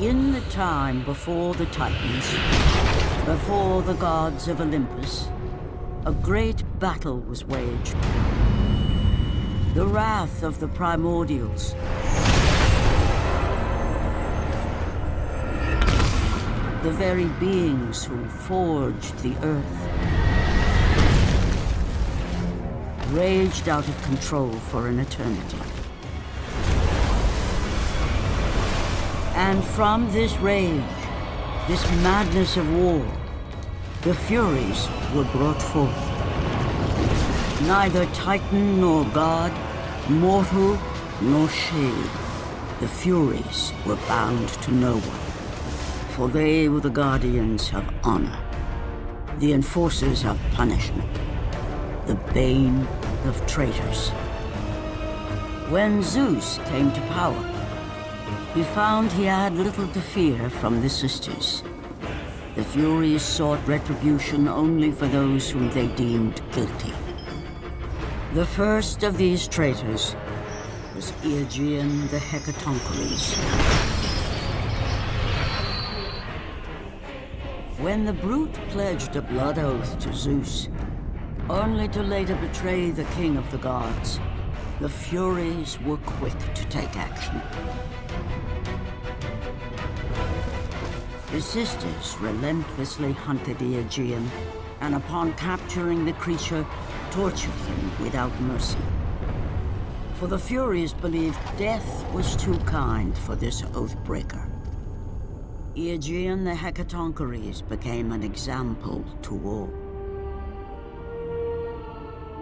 In the time before the Titans, before the gods of Olympus, a great battle was waged. The wrath of the primordials. The very beings who forged the earth. Raged out of control for an eternity. And from this rage, this madness of war, the Furies were brought forth. Neither Titan nor god, mortal nor shade, the Furies were bound to no one. For they were the guardians of honor, the enforcers of punishment, the bane of traitors. When Zeus came to power, he found he had little to fear from the sisters. The Furies sought retribution only for those whom they deemed guilty. The first of these traitors was Aegean the Hecatoncheires. When the brute pledged a blood oath to Zeus, only to later betray the king of the gods, the Furies were quick to take action. The sisters relentlessly hunted Aegean, and upon capturing the creature, tortured him without mercy. For the Furies believed death was too kind for this oath-breaker. Aegean the Hecatoncheires became an example to all.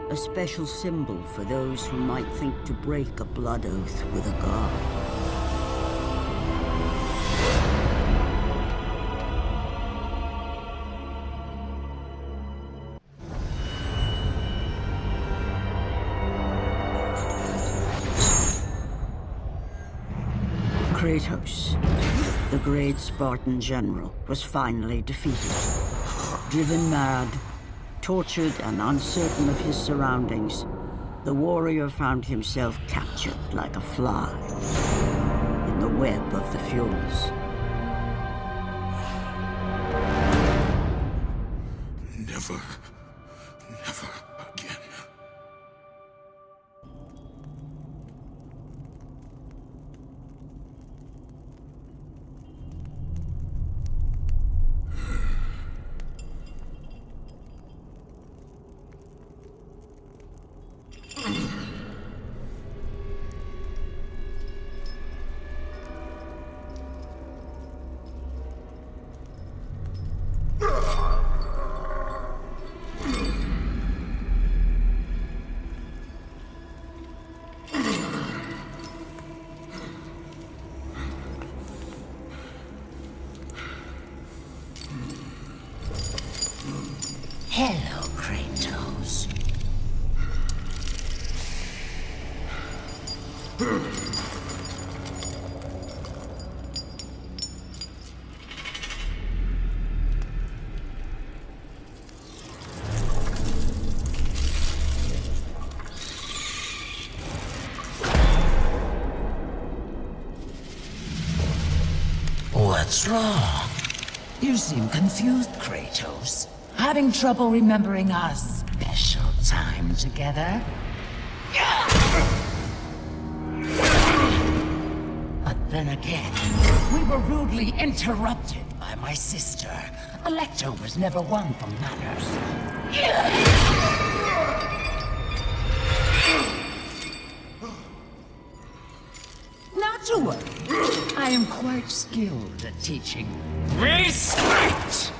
A special symbol for those who might think to break a blood oath with a god. Kratos, the great Spartan general, was finally defeated. Driven mad, tortured and uncertain of his surroundings, the warrior found himself captured like a fly in the web of the Furies. Never again. Hello, Kratos. What's wrong? You seem confused, Kratos. Having trouble remembering our special time together? But then again, we were rudely interrupted by my sister. Alecto was never one for manners. Not to worry. I am quite skilled at teaching respect!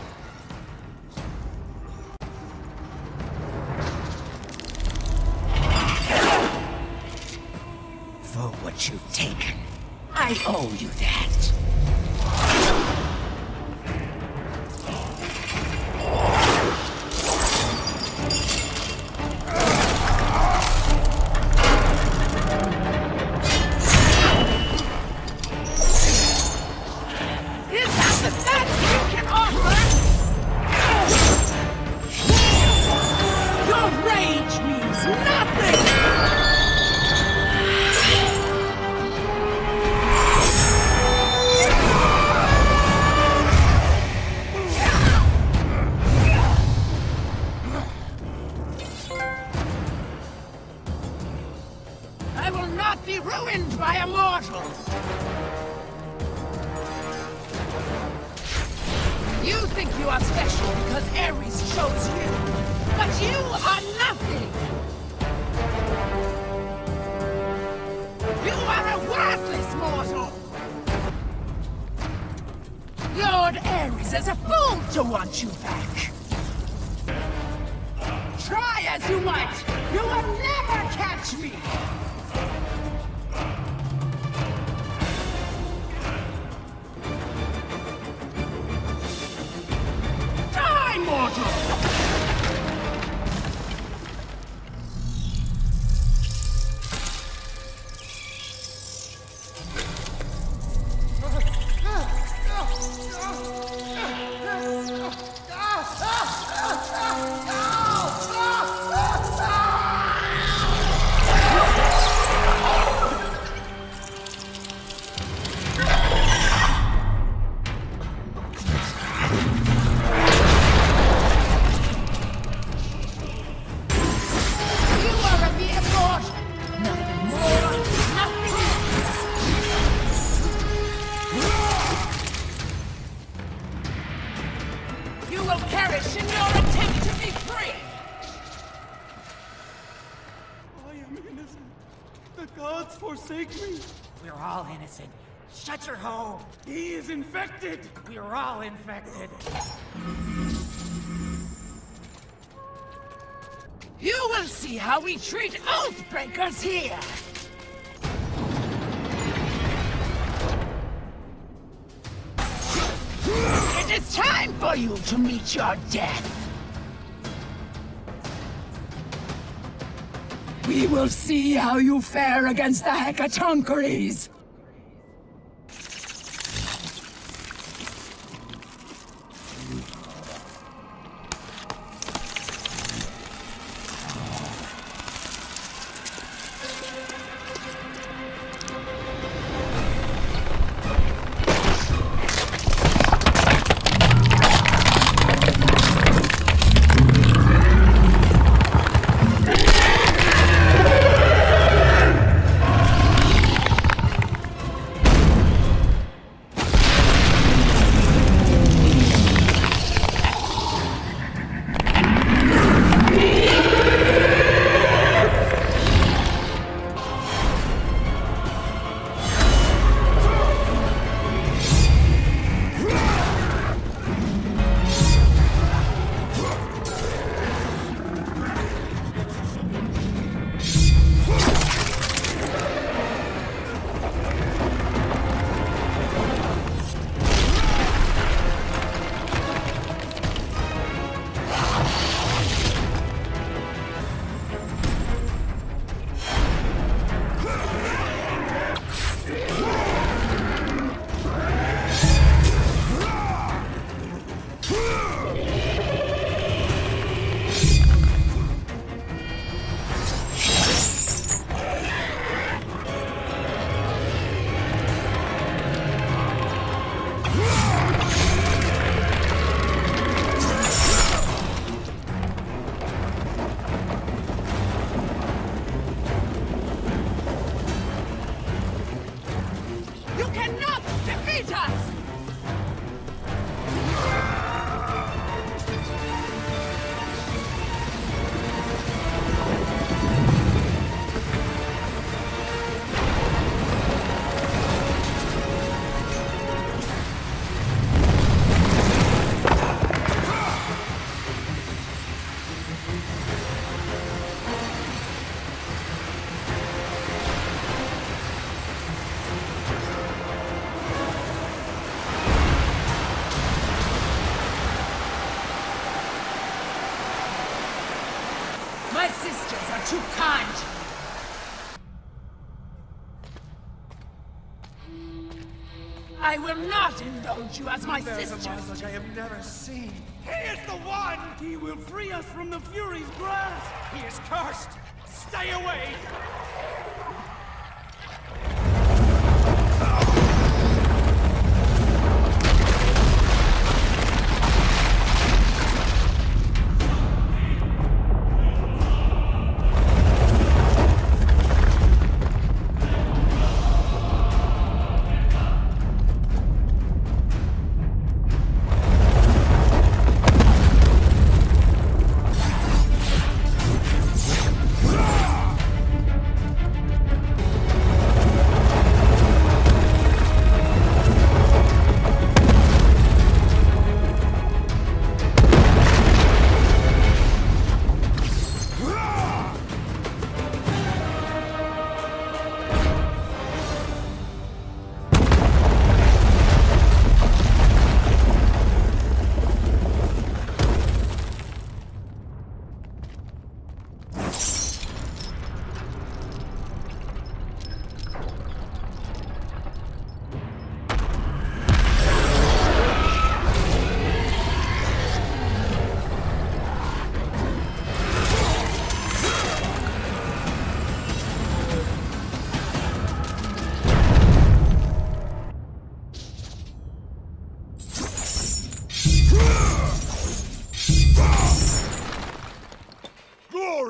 For what you've taken, I owe you that. Is that the best you can offer? Your rage means nothing! You think you are special because Ares chose you, but you are nothing! You are a worthless mortal! Lord Ares is a fool to want you back! Try as you might, you will never catch me! Die, mortal! Forsake me! We're all innocent. Shut your hole! He is infected! We're all infected. You will see how we treat Oathbreakers here! It is time for you to meet your death! We will see how you fare against the Hecatoncheires! My sisters are too kind. I will not indulge you as my sisters. There's a monster I have never seen. He is the one! He will free us from the Fury's grasp! He is cursed! Stay away!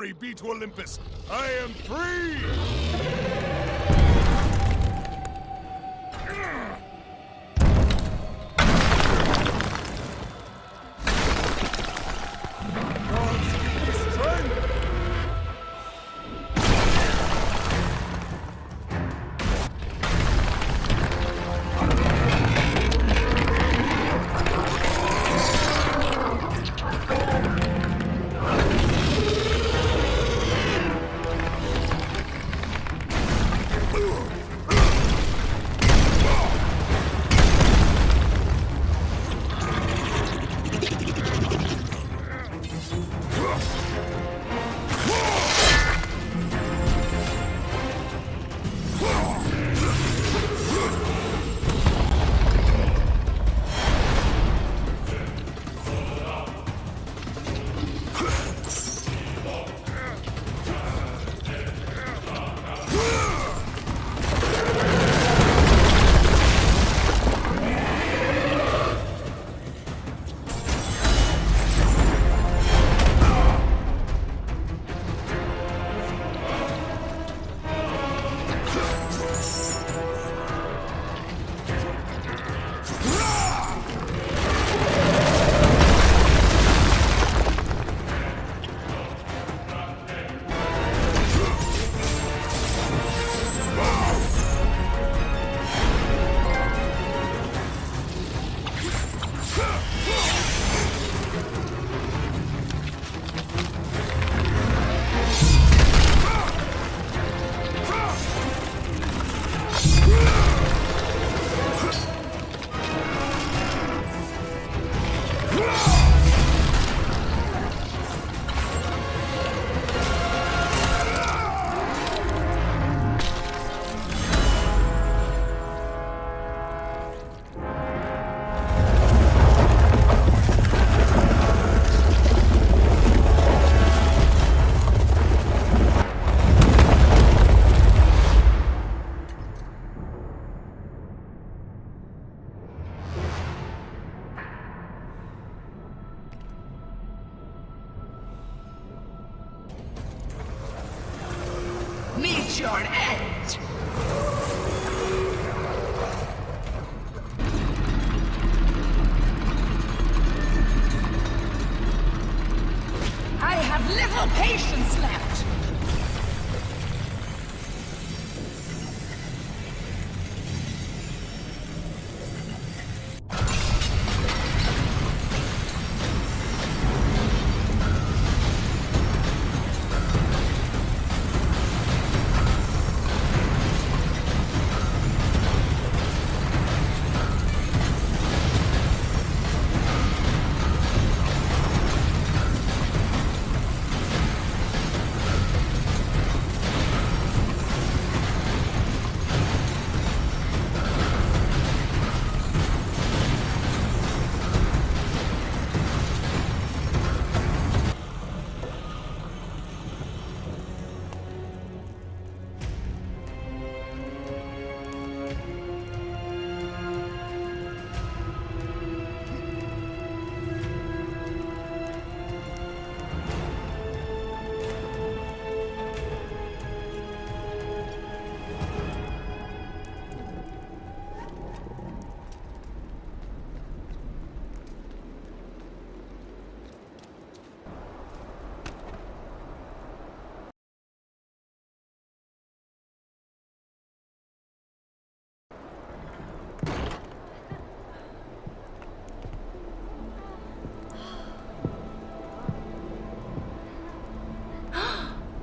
Glory be to Olympus! I am free! Gods, give me strength! Meet your end! I have little patience left!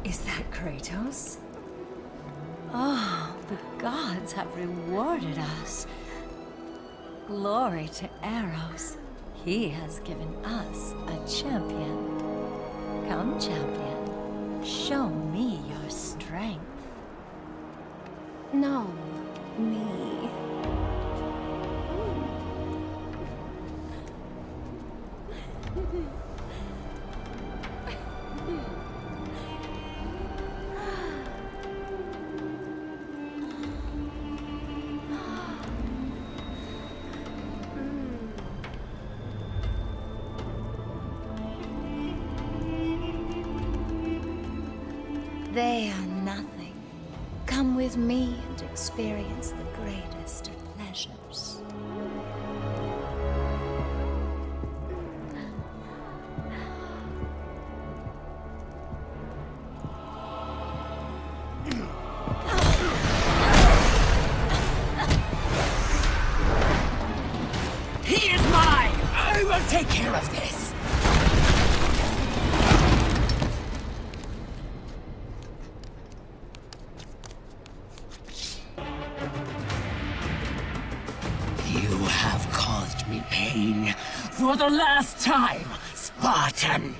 Is that Kratos? Oh, the gods have rewarded us. Glory to Eros. He has given us a champion. Come, champion. Show me your strength. No, me. They are nothing. Come with me and experience the greatest of pleasures. He is mine! I will take care of this! You have caused me pain for the last time, Spartan!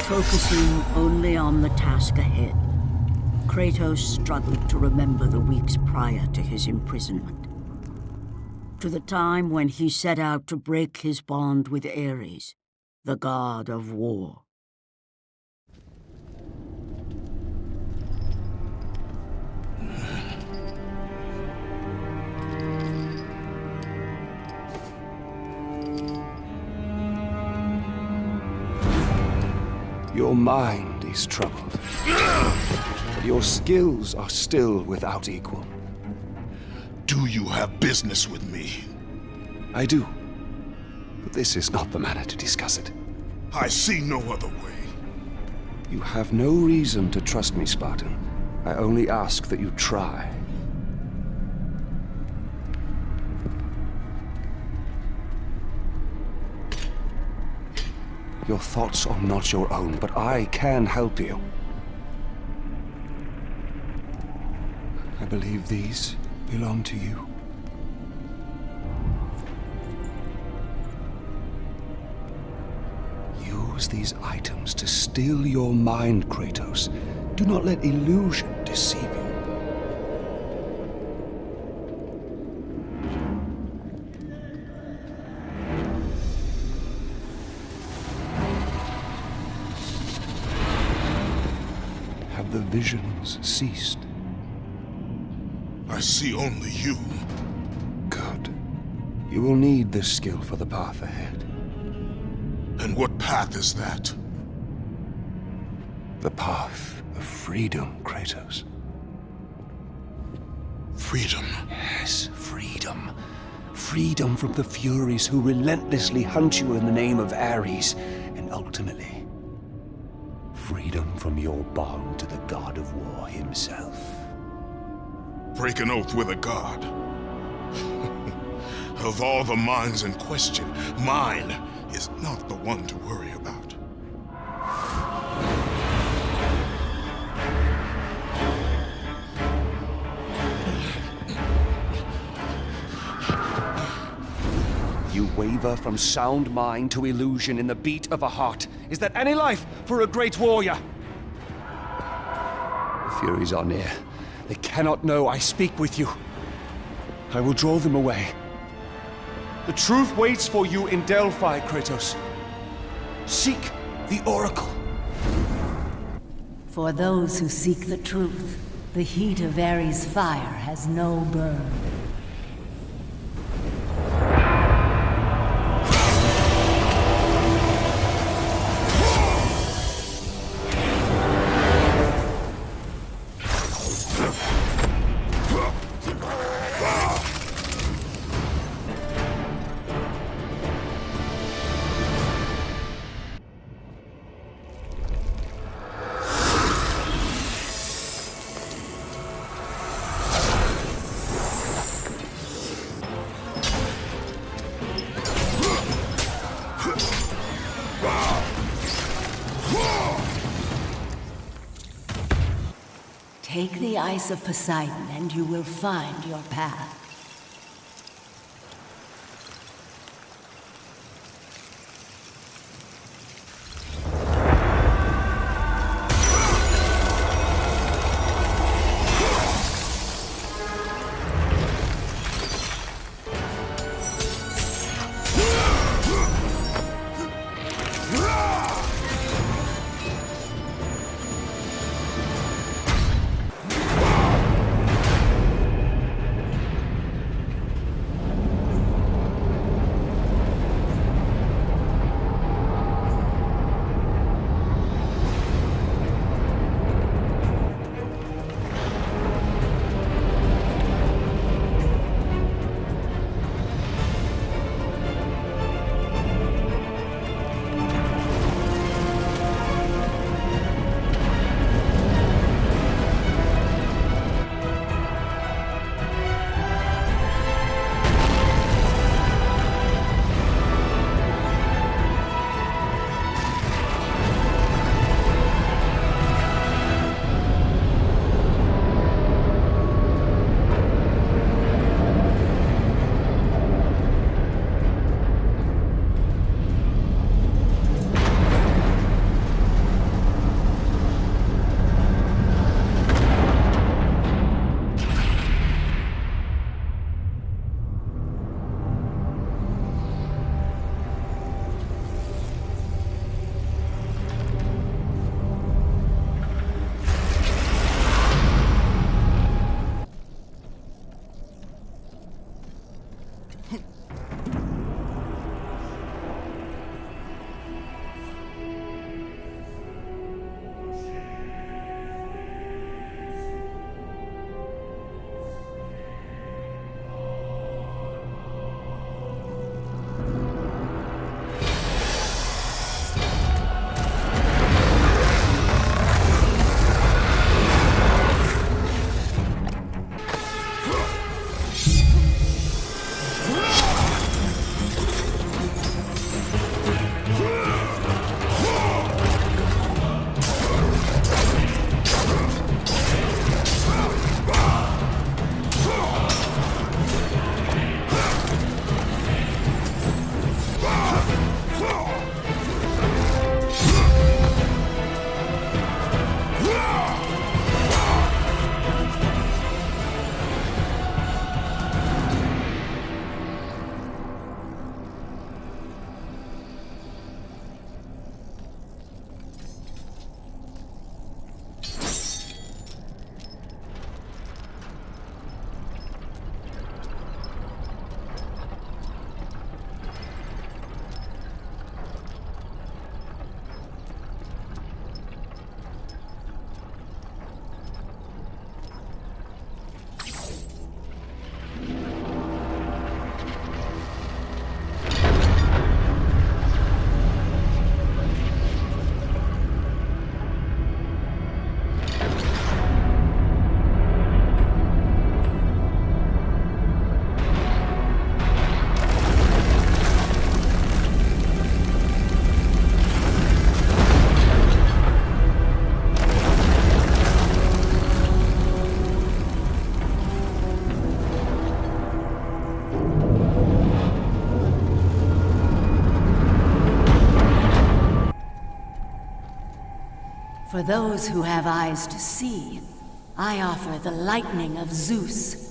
Focusing only on the task ahead, Kratos struggled to remember the weeks prior to his imprisonment. To the time when he set out to break his bond with Ares, the god of war. Your mind is troubled, but your skills are still without equal. Do you have business with me? I do, but this is not the manner to discuss it. I see no other way. You have no reason to trust me, Spartan. I only ask that you try. Your thoughts are not your own, but I can help you. I believe these belong to you. use these items to steal your mind, Kratos. Do not let illusion deceive you. Have the visions ceased? I see only you. Good. You will need this skill for the path ahead. And what path is that? The path of freedom, Kratos. Freedom. Yes, freedom. Freedom from the Furies who relentlessly hunt you in the name of Ares, and ultimately, freedom from your bond to the god of war himself. Break an oath with a god. Of all the minds in question, mine is not the one to worry about. You waver from sound mind to illusion in the beat of a heart. Is that any life for a great warrior? The Furies are near. They cannot know I speak with you. I will draw them away. The truth waits for you in Delphi, Kratos. Seek the Oracle. For those who seek the truth, the heat of Ares' fire has no burn. Take the Ice of Poseidon and you will find your path. For those who have eyes to see, I offer the lightning of Zeus.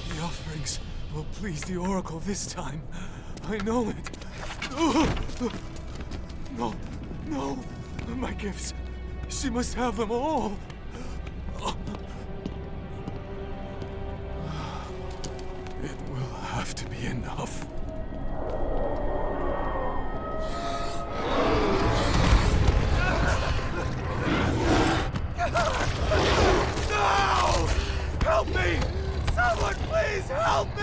The offerings will please the Oracle this time. I know it. No, no, my gifts. She must have them all. It will have to be enough. No! Help me! Someone please help me!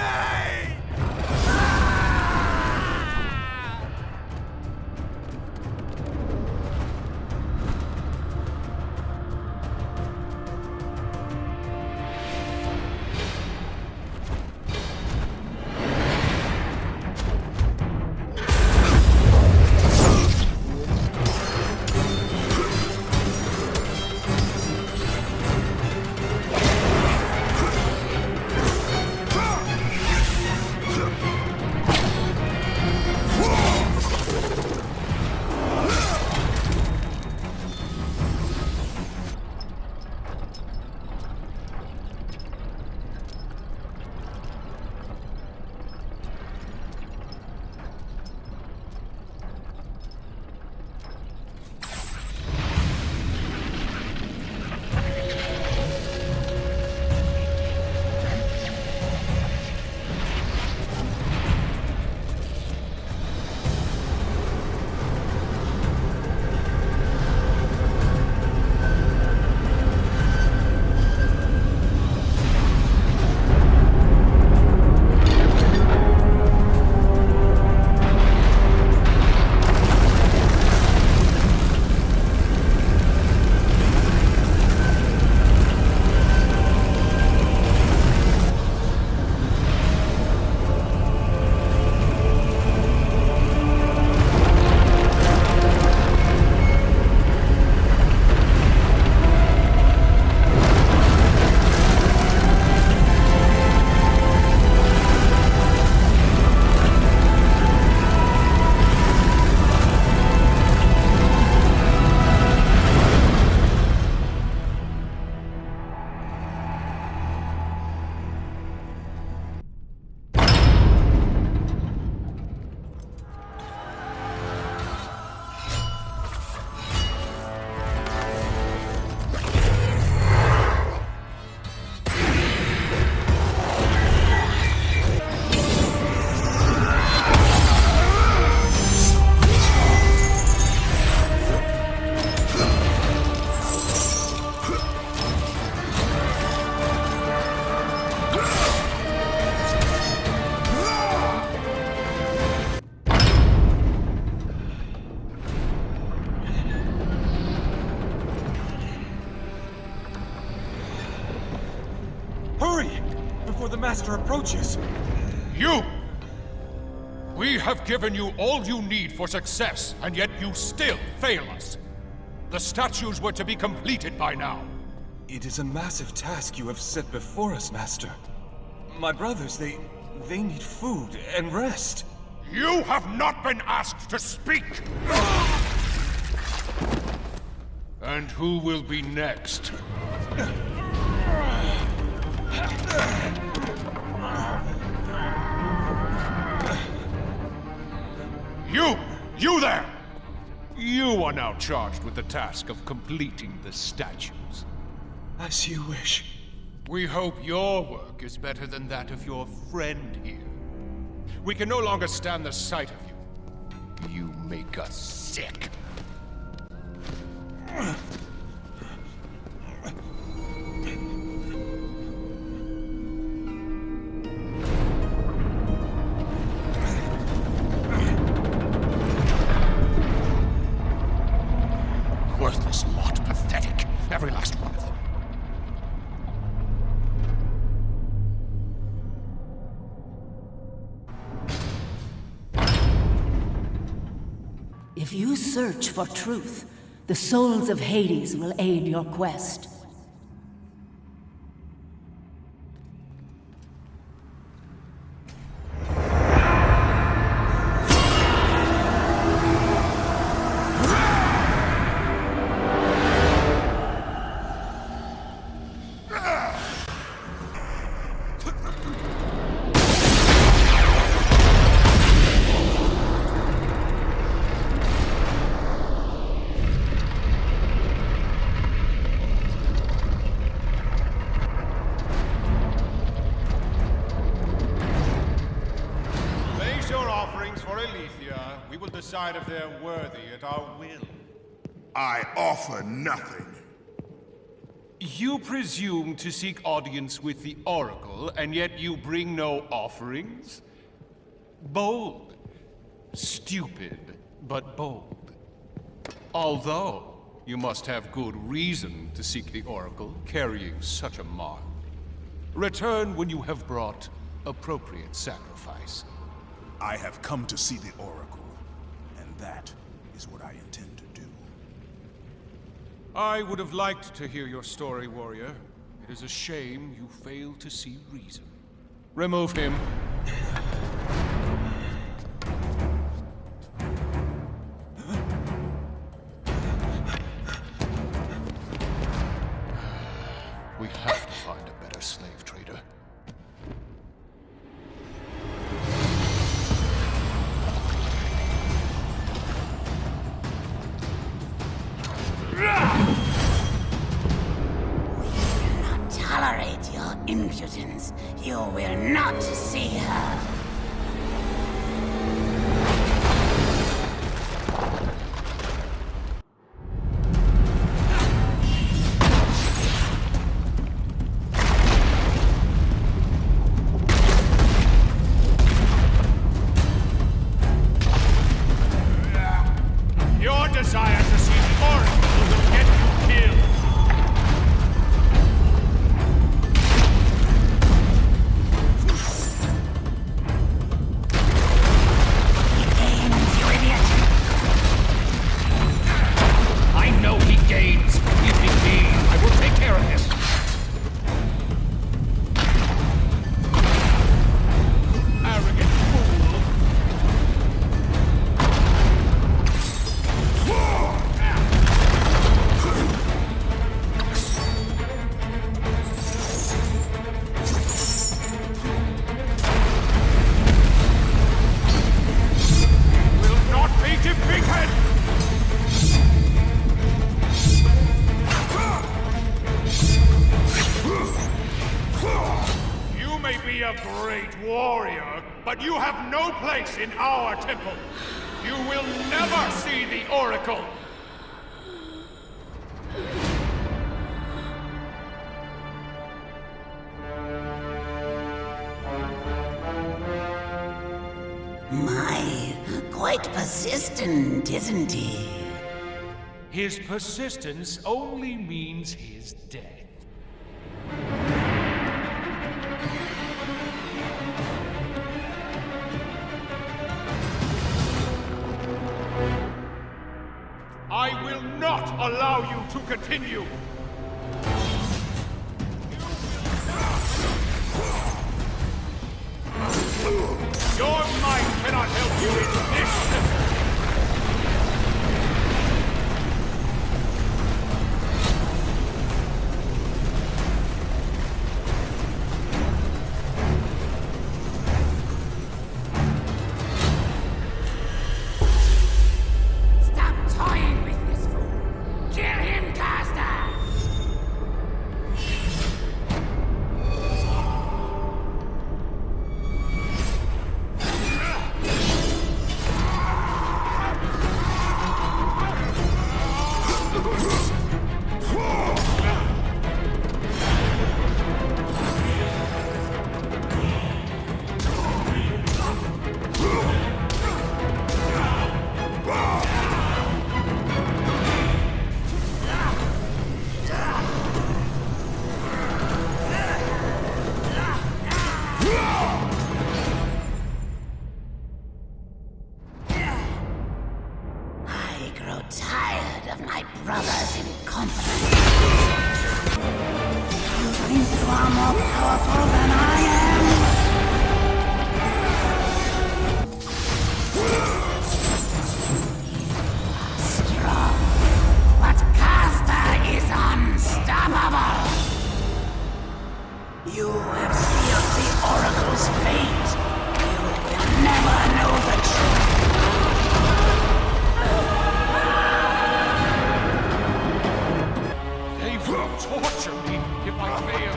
Master approaches. You! We have given you all you need for success, and yet you still fail us. The statues were to be completed by now. It is a massive task you have set before us, Master. My brothers, they need food and rest. You have not been asked to speak! And who will be next? You there! You are now charged with the task of completing the statues. As you wish. We hope your work is better than that of your friend here. We can no longer stand the sight of you. You make us sick. Worthless lot, pathetic. Every last one of them. If you search for truth, the souls of Hades will aid your quest. Decide if they're worthy at our will. I offer nothing. You presume to seek audience with the Oracle, and yet you bring no offerings? Bold. Stupid, but bold. Although, you must have good reason to seek the Oracle, carrying such a mark. Return when you have brought appropriate sacrifice. I have come to see the Oracle. That is what I intend to do. I would have liked to hear your story, warrior. It is a shame you failed to see reason. Remove him. We have to find a better slave trader. Tolerate your impudence. You will not see her. Your desire to see the Oracle will get you killed. a great warrior, but you have no place in our temple. You will never see the Oracle. My, quite persistent, isn't he? His persistence only means his death. allow you to continue! Your might cannot help you in this! Stop toying with this fool! Kill him, Caster! I grow tired of my brother's incompetence. You think you are more powerful than I am? You are strong, but Caster is unstoppable. You have sealed the Oracle's fate. You will never know the truth. They will torture me if I fail.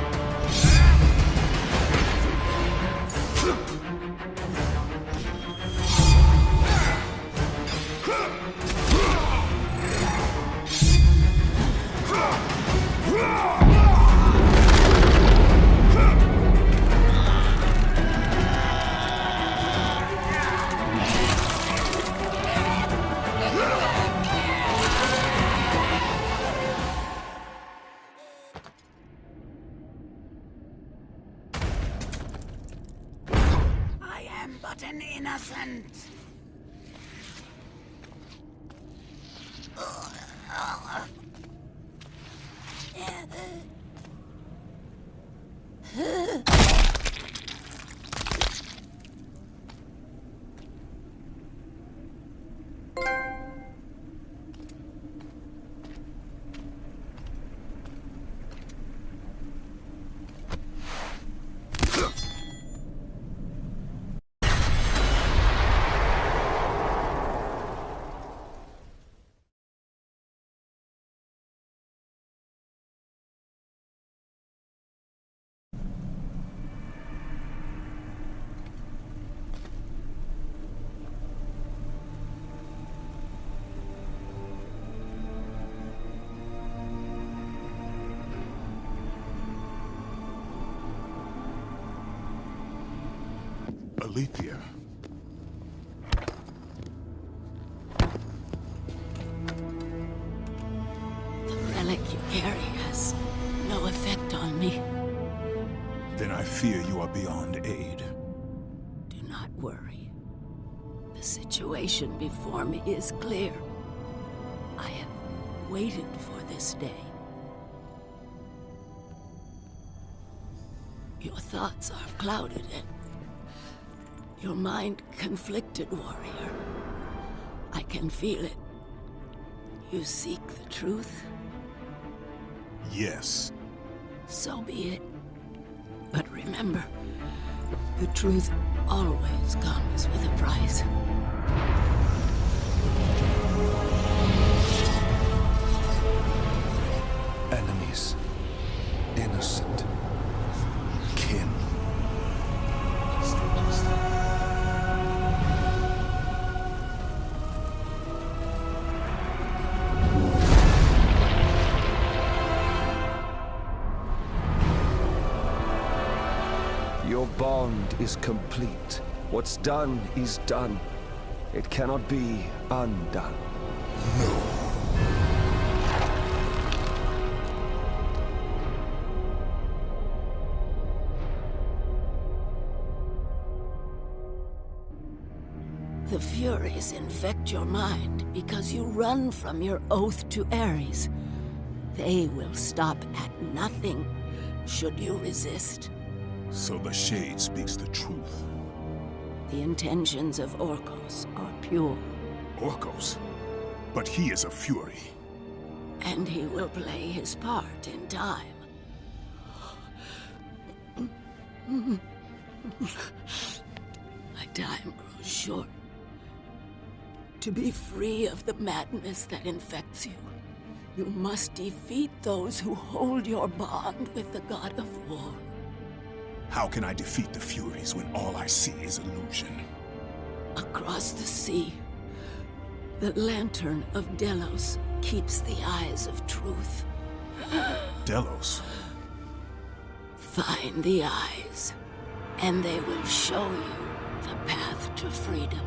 I am but an innocent. Alethea. The relic you carry has no effect on me. Then I fear you are beyond aid. Do not worry. The situation before me is clear. I have waited for this day. Your thoughts are clouded and your mind conflicted, warrior. I can feel it. You seek the truth? Yes. So be it. But remember, the truth always comes with a price. Enemies. Innocent. Kin. Your bond is complete. What's done is done. It cannot be undone. No. The Furies infect your mind because you run from your oath to Ares. They will stop at nothing should you resist. So the Shade speaks the truth. The intentions of Orcos are pure. Orcos? But he is a Fury. And he will play his part in time. My time grows short. To be free of the madness that infects you, you must defeat those who hold your bond with the god of war. How can I defeat the Furies when all I see is illusion? Across the sea, the lantern of Delos keeps the eyes of truth. Delos? Find the eyes, and they will show you the path to freedom.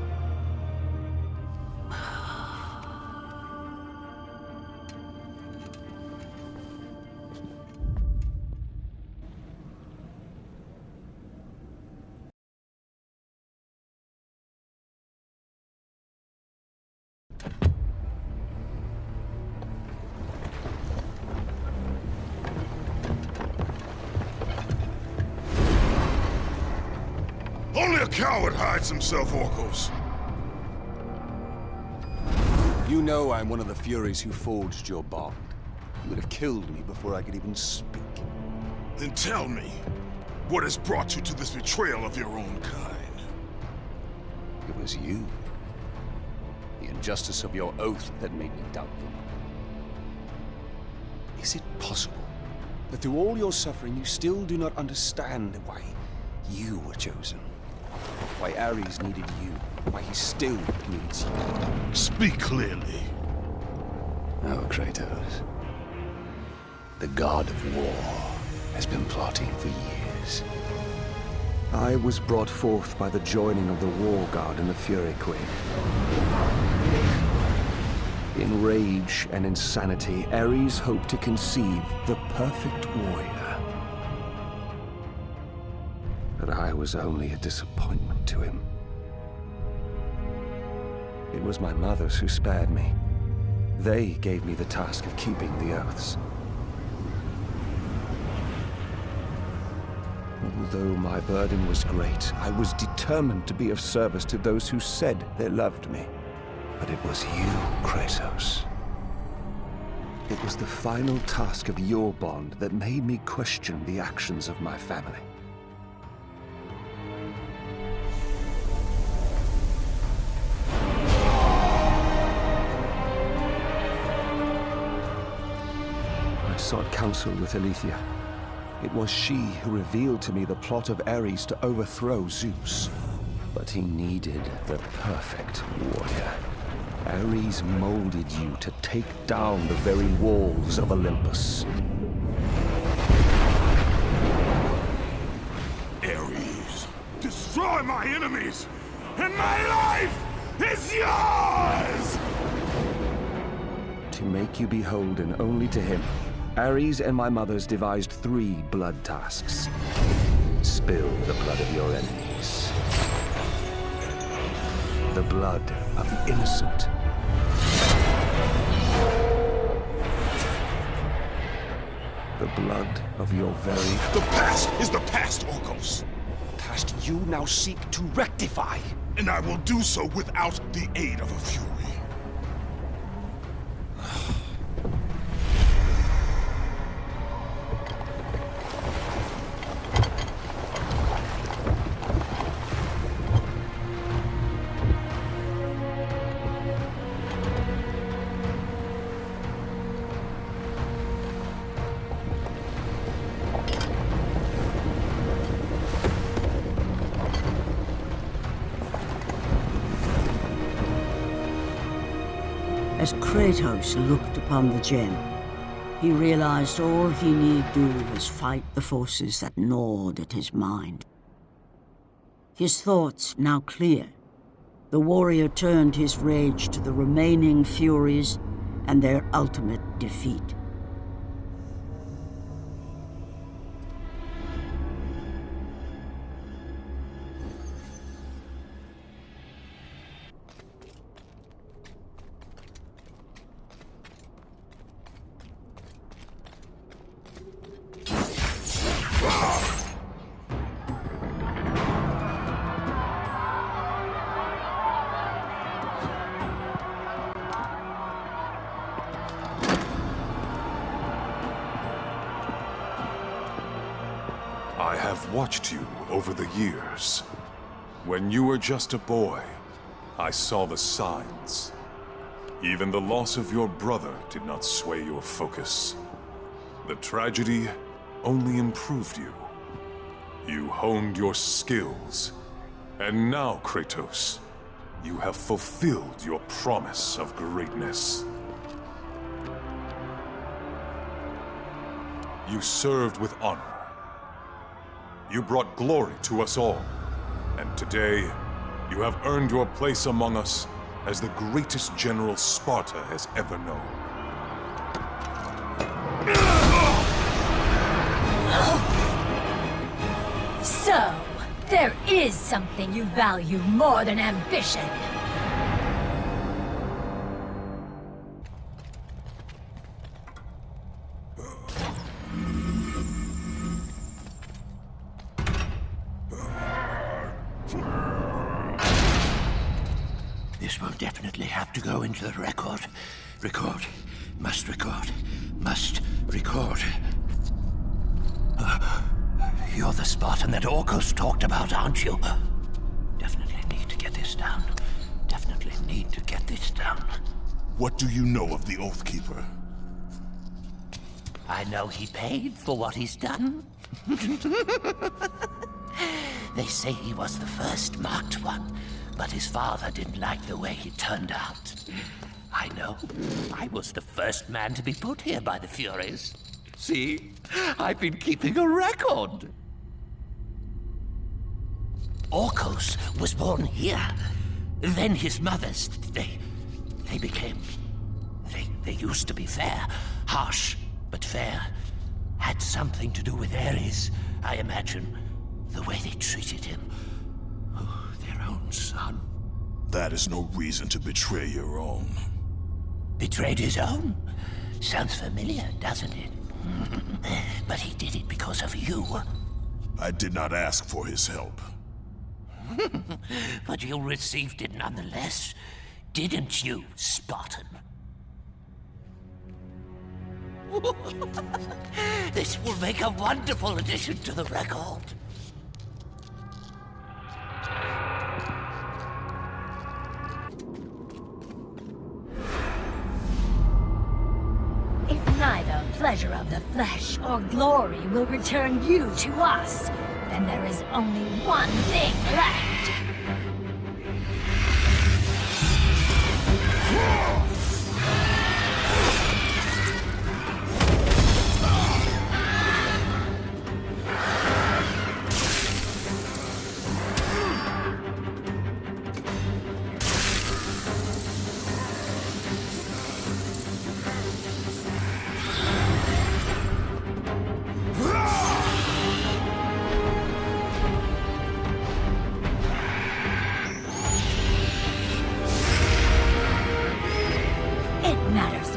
Only a coward hides himself, Orcos. You know I'm one of the Furies who forged your bond. You would have killed me before I could even speak. Then tell me, what has brought you to this betrayal of your own kind? It was you. The injustice of your oath that made me doubtful. Is it possible that through all your suffering you still do not understand why you were chosen? Why Ares needed you? Why he still needs you? Speak clearly. Oh, Kratos. The god of war has been plotting for years. I was brought forth by the joining of the War God and the Fury Queen. In rage and insanity, Ares hoped to conceive the perfect warrior. But I was only a disappointment to him. It was my mothers who spared me. They gave me the task of keeping the oaths. Although my burden was great, I was determined to be of service to those who said they loved me. But it was you, Kratos. It was the final task of your bond that made me question the actions of my family. I sought counsel with Alethea. It was she who revealed to me the plot of Ares to overthrow Zeus. But he needed the perfect warrior. Ares molded you to take down the very walls of Olympus. Ares, destroy my enemies, and my life is yours! To make you beholden only to him, Ares and my mothers devised 3 blood tasks. Spill the blood of your enemies. The blood of the innocent. The blood of your very... The past is the past, Orcos. past you now seek to rectify. And I will do so without the aid of a Fury. As Kratos looked upon the gem, he realized all he need do was fight the forces that gnawed at his mind. His thoughts now clear, the warrior turned his rage to the remaining Furies and their ultimate defeat. have watched you over the years. When you were just a boy, I saw the signs. Even the loss of your brother did not sway your focus. The tragedy only improved you. You honed your skills. And now, Kratos, you have fulfilled your promise of greatness. You served with honor. You brought glory to us all. And today, you have earned your place among us as the greatest general Sparta has ever known. So, there is something you value more than ambition. This will definitely have to go into the record. Record. Must record. Must record. You're the Spartan that Orcus talked about, aren't you? Definitely need to get this down. Definitely need to get this down. What do you know of the Oathkeeper? I know he paid for what he's done. They say he was the first marked one, but his father didn't like the way he turned out. I know. I was the first man to be put here by the Furies. See? I've been keeping a record. Orcus was born here. Then his mothers, they became... They used to be fair. Harsh, but fair. Had something to do with Ares, I imagine. The way they treated him. Oh, their own son. That is no reason to betray your own. Betrayed his own? Sounds familiar, doesn't it? But he did it because of you. I did not ask for his help. But you received it nonetheless, didn't you, Spartan? This will make a wonderful addition to the record. If neither pleasure of the flesh or glory will return you to us, then there is only one thing left.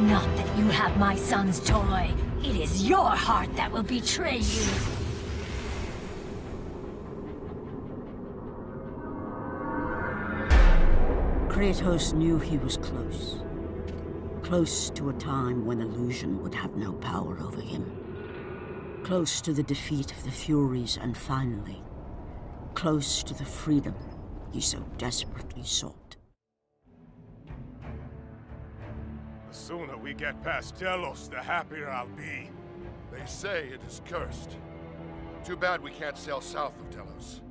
Not that you have my son's toy. It is your heart that will betray you. Kratos knew he was close. Close to a time when illusion would have no power over him. Close to the defeat of the Furies, and finally, close to the freedom he so desperately sought. The sooner we get past Delos, the happier I'll be. They say it is cursed. Too bad we can't sail south of Delos.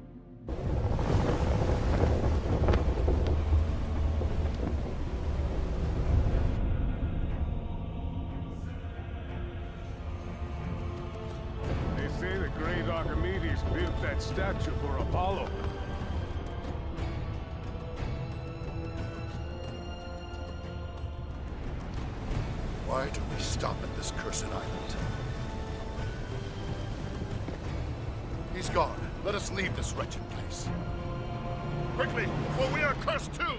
They say the great Archimedes built that statue for Apollo. Why do we stop at this cursed island? He's gone. Let us leave this wretched place. Quickly, before we are cursed too!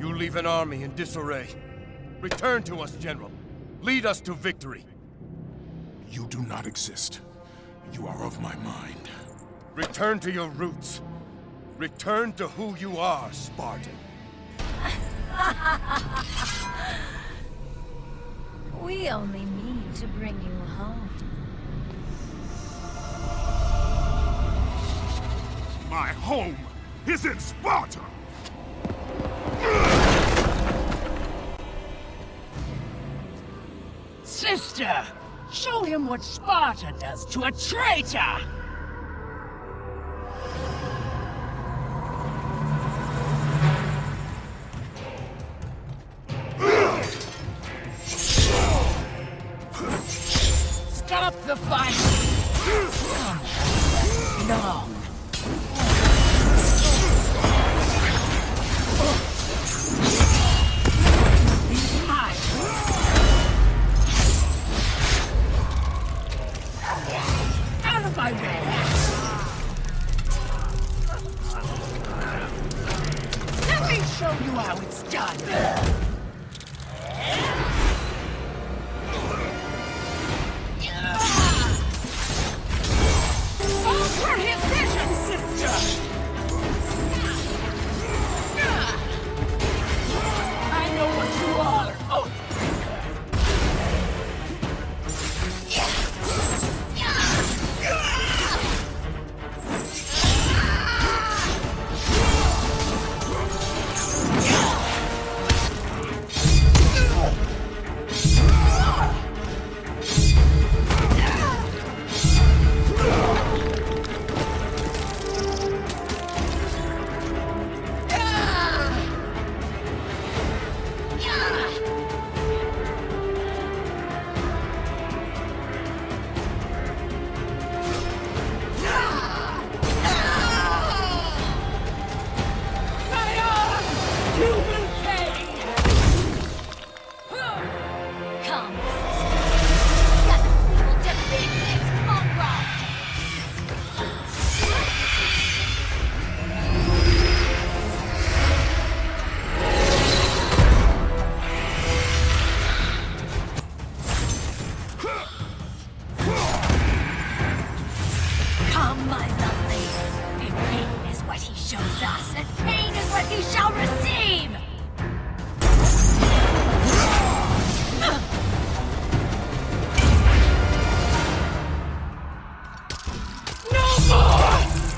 You leave an army in disarray. Return to us, General. Lead us to victory. You do not exist. You are of my mind. Return to your roots. Return to who you are, Spartan. We only mean to bring you home. My home is in Sparta! Sister, show him what Sparta does to a traitor! Stop the fight! Long. Out of my way! Let me show you how it's done! For his vision, sister! I know what you are! Oh!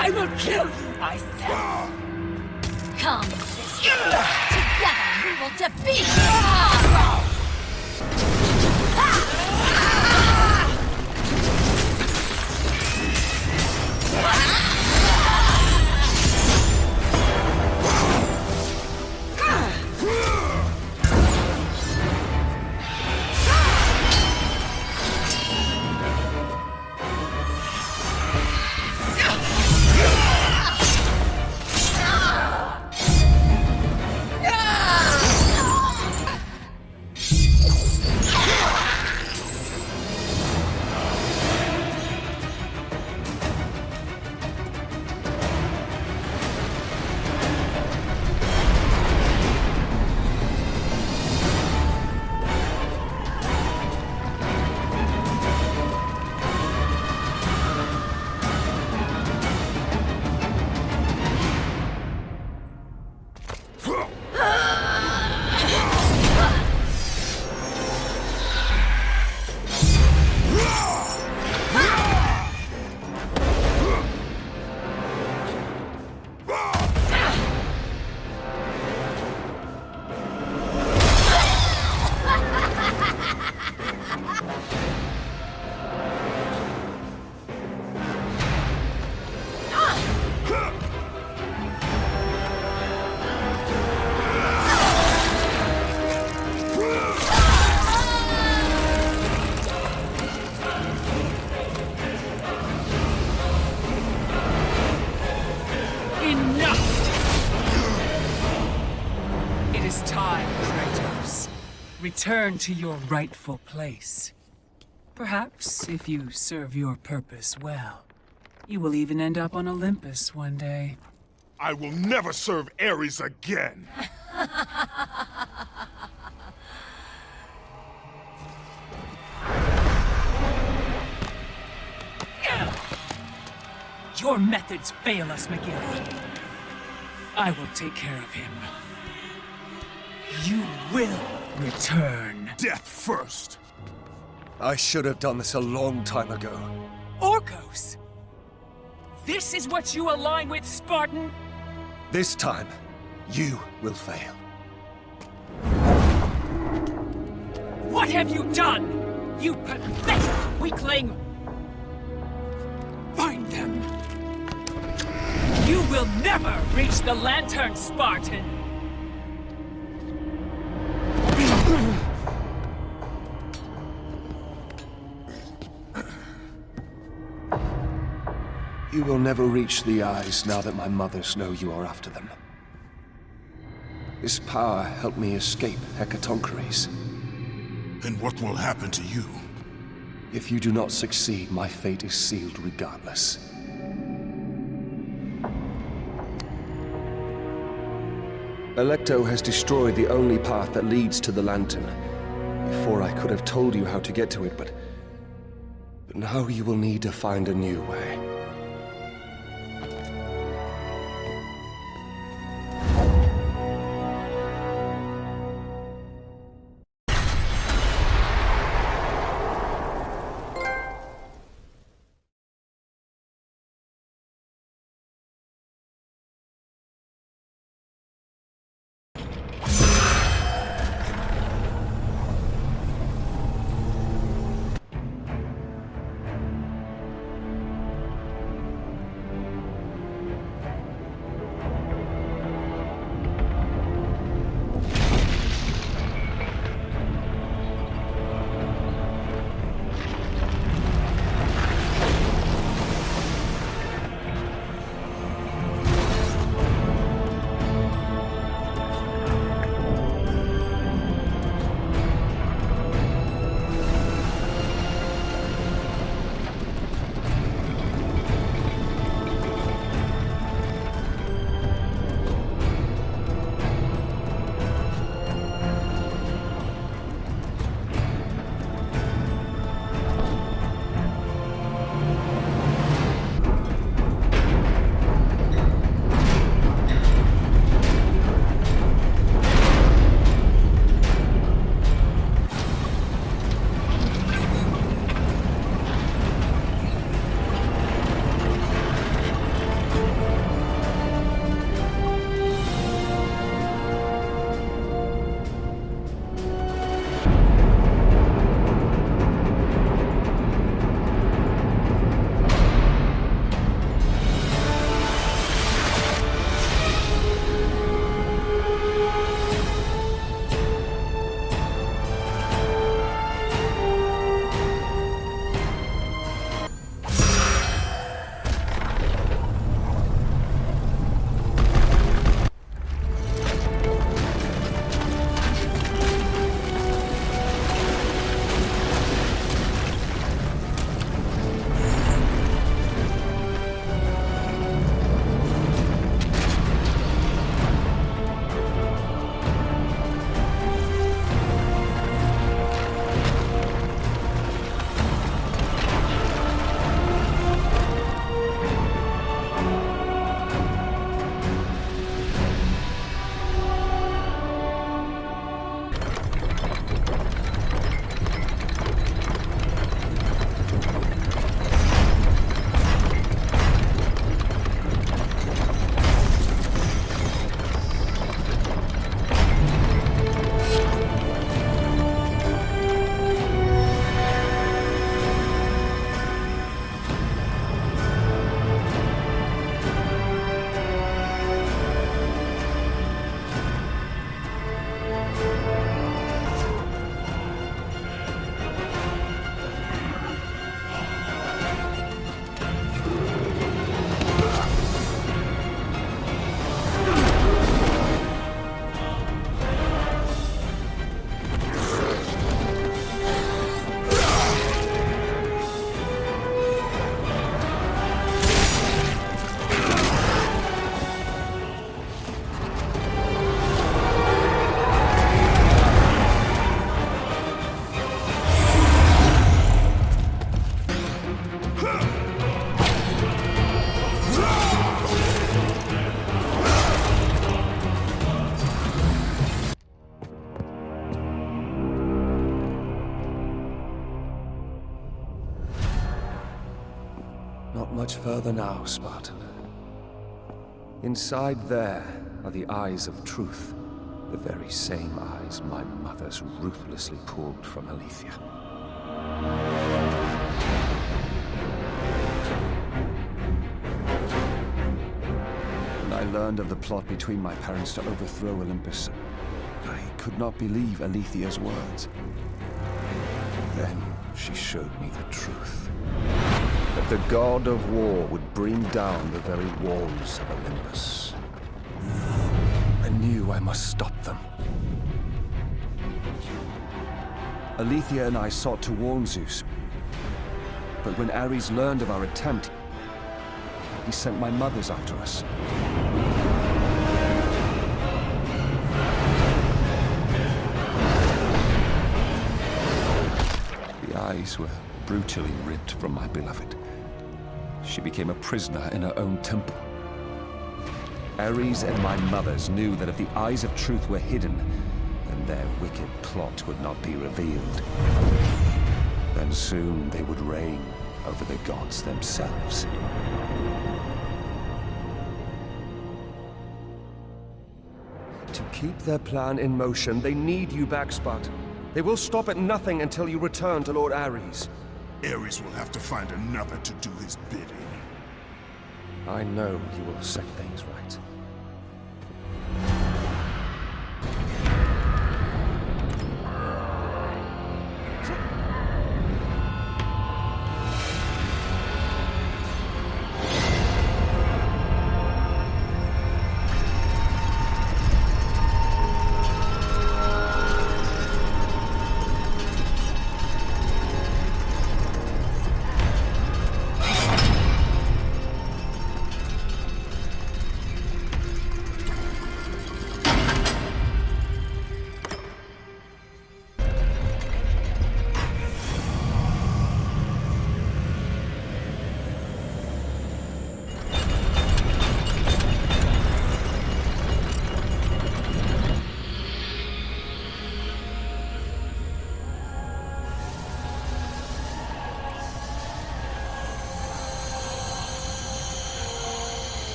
I will kill you myself! Come, sister. Together we will defeat tomorrow! Return to your rightful place. Perhaps, if you serve your purpose well, you will even end up on Olympus one day. I will never serve Ares again! Your methods fail us, Miguel. I will take care of him. You will return. Death first! I should have done this a long time ago. Orcos! This is what you align with, Spartan? This time, you will fail. What have you done? You pathetic weakling! Find them! You will never reach the Lantern, Spartan! You will never reach the eyes now that my mothers know you are after them. This power helped me escape Hecatoncheires. And what will happen to you? If you do not succeed, my fate is sealed regardless. Alecto has destroyed the only path that leads to the Lantern. Before I could have told you how to get to it, but now you will need to find a new way. much further now, Spartan. Inside there are the eyes of truth. The very same eyes my mothers ruthlessly pulled from Aletheia. When I learned of the plot between my parents to overthrow Olympus, I could not believe Aletheia's words. Then she showed me the truth. That the god of war would bring down the very walls of Olympus. I knew I must stop them. Aletheia and I sought to warn Zeus. But when Ares learned of our attempt, he sent my mothers after us. The eyes were brutally ripped from my beloved. She became a prisoner in her own temple. Ares and my mothers knew that if the eyes of truth were hidden, then their wicked plot would not be revealed. Then soon they would reign over the gods themselves. To keep their plan in motion, they need you back, Spartan. They will stop at nothing until you return to Lord Ares. Ares will have to find another to do his bidding. I know you will set things right.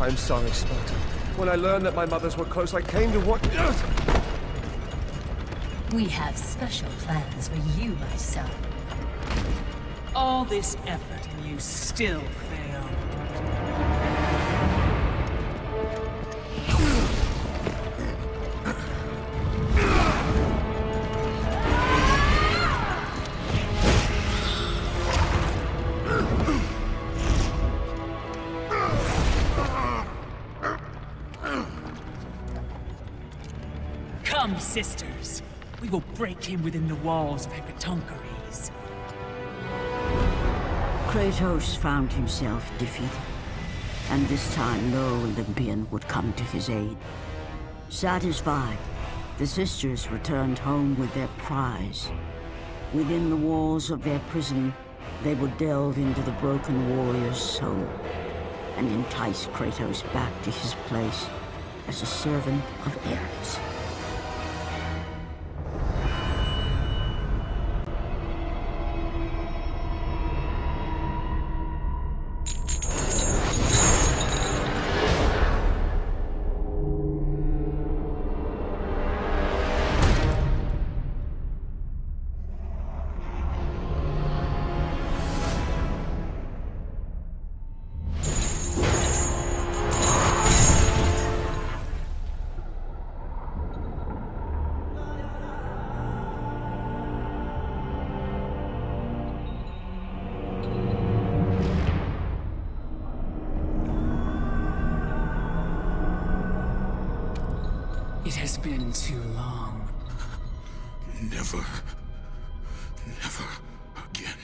I'm sorry, Sparta. When I learned that my mothers were close, I came to what... We have special plans for you, my son. All this effort and you still fail. Come, sisters. We will break him within the walls of Hecatoncheires. Kratos found himself defeated, and this time no Olympian would come to his aid. Satisfied, the sisters returned home with their prize. Within the walls of their prison, they would delve into the broken warrior's soul and entice Kratos back to his place as a servant of Ares. It has been too long. Never again.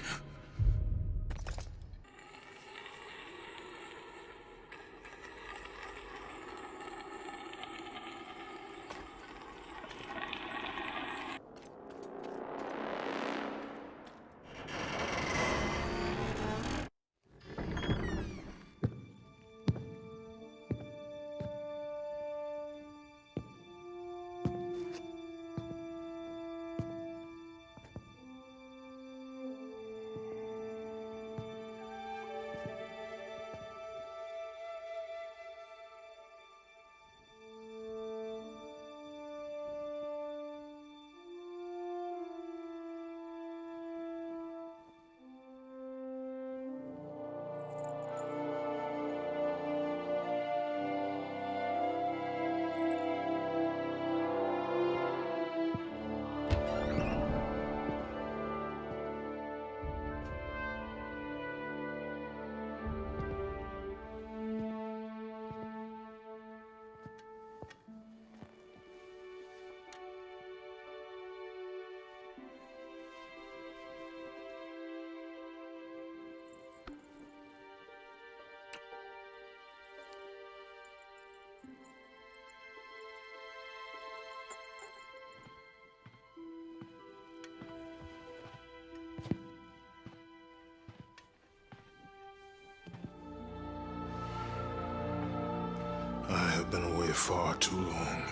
I have been away far too long.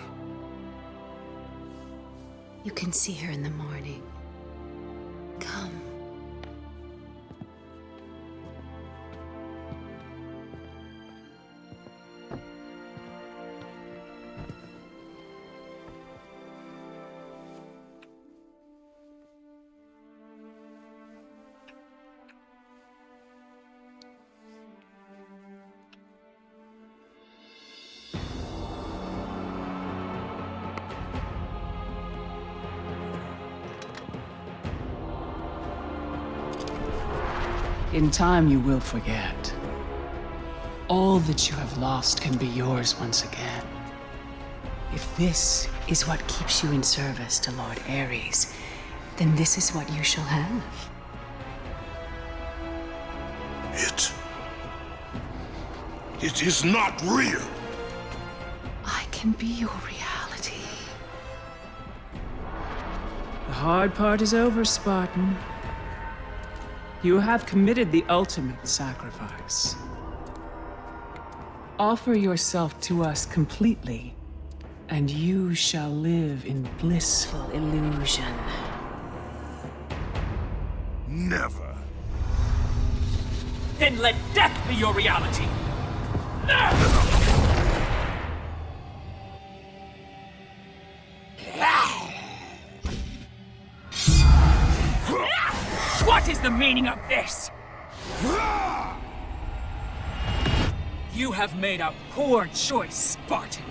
You can see her in the morning. Come. In time, you will forget. All that you have lost can be yours once again. If this is what keeps you in service to Lord Ares, then this is what you shall have. It is not real. I can be your reality. The hard part is over, Spartan. You have committed the ultimate sacrifice. Offer yourself to us completely, and you shall live in blissful illusion. Never. Then let death be your reality! the meaning of this? You have made a poor choice, Spartan.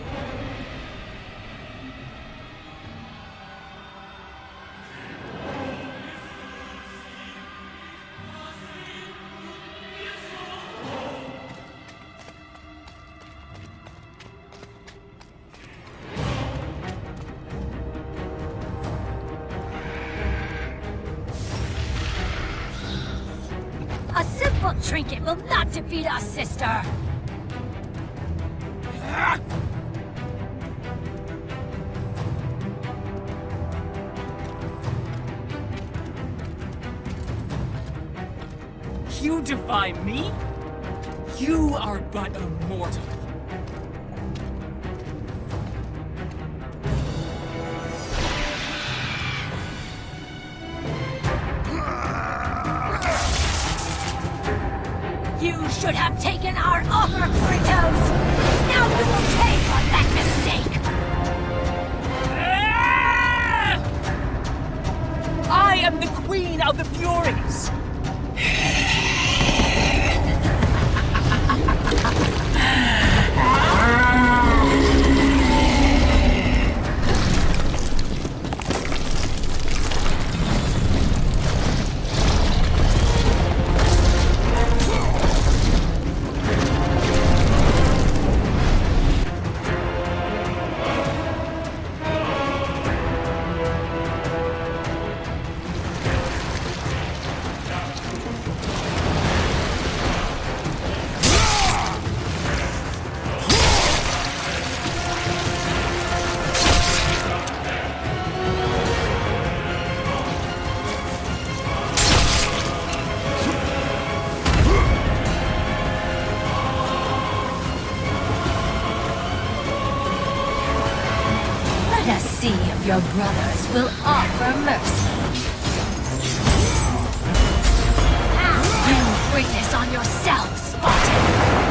A simple trinket will not defeat us, sister! You defy me? You are but a mortal. You should have taken our offer, Kratos! Now you will pay for that mistake! I am the Queen of the Furies! Let us see if your brothers will offer mercy. You bring this on yourself, Spartan!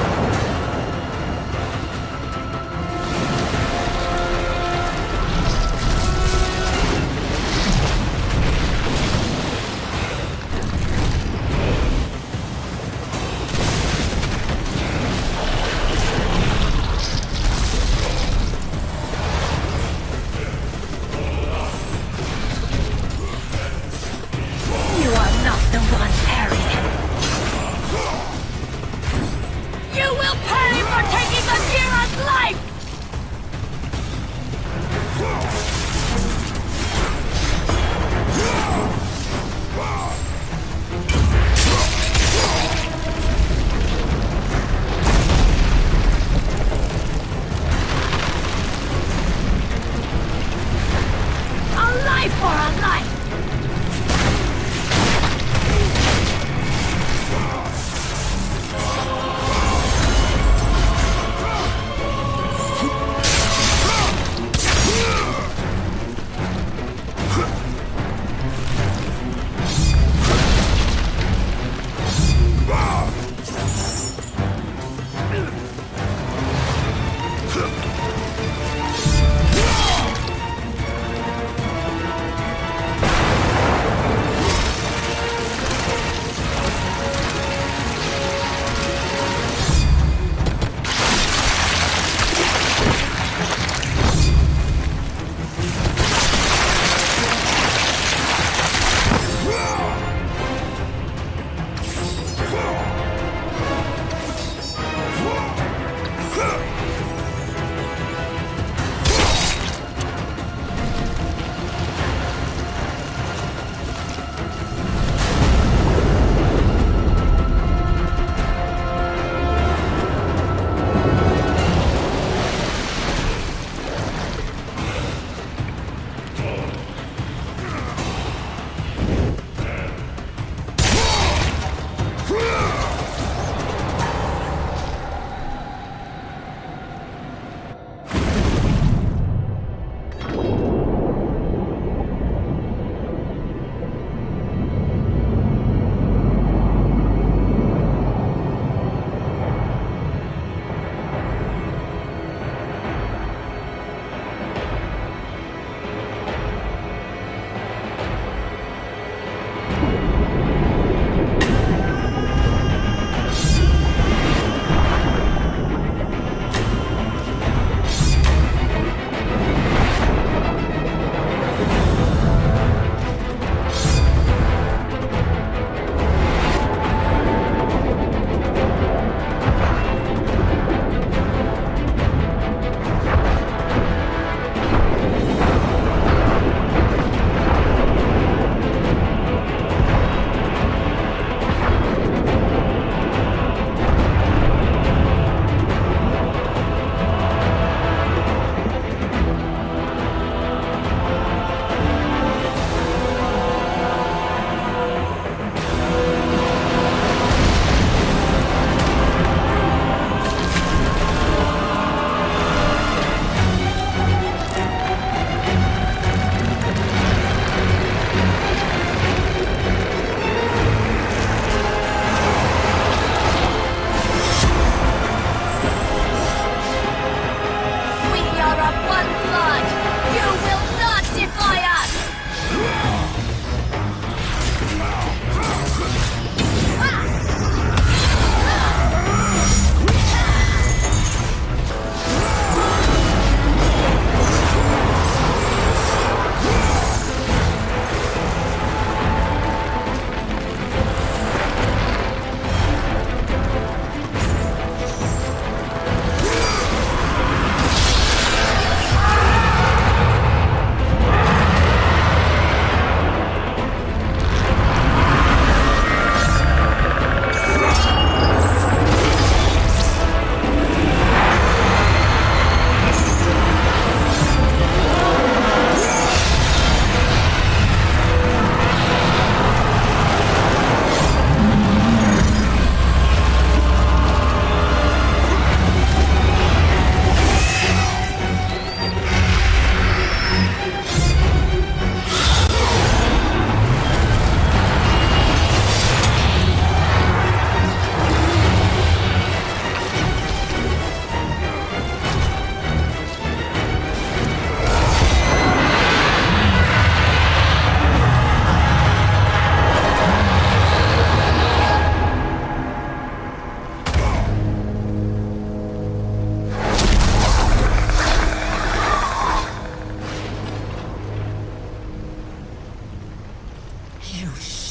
You are not the one, Ares.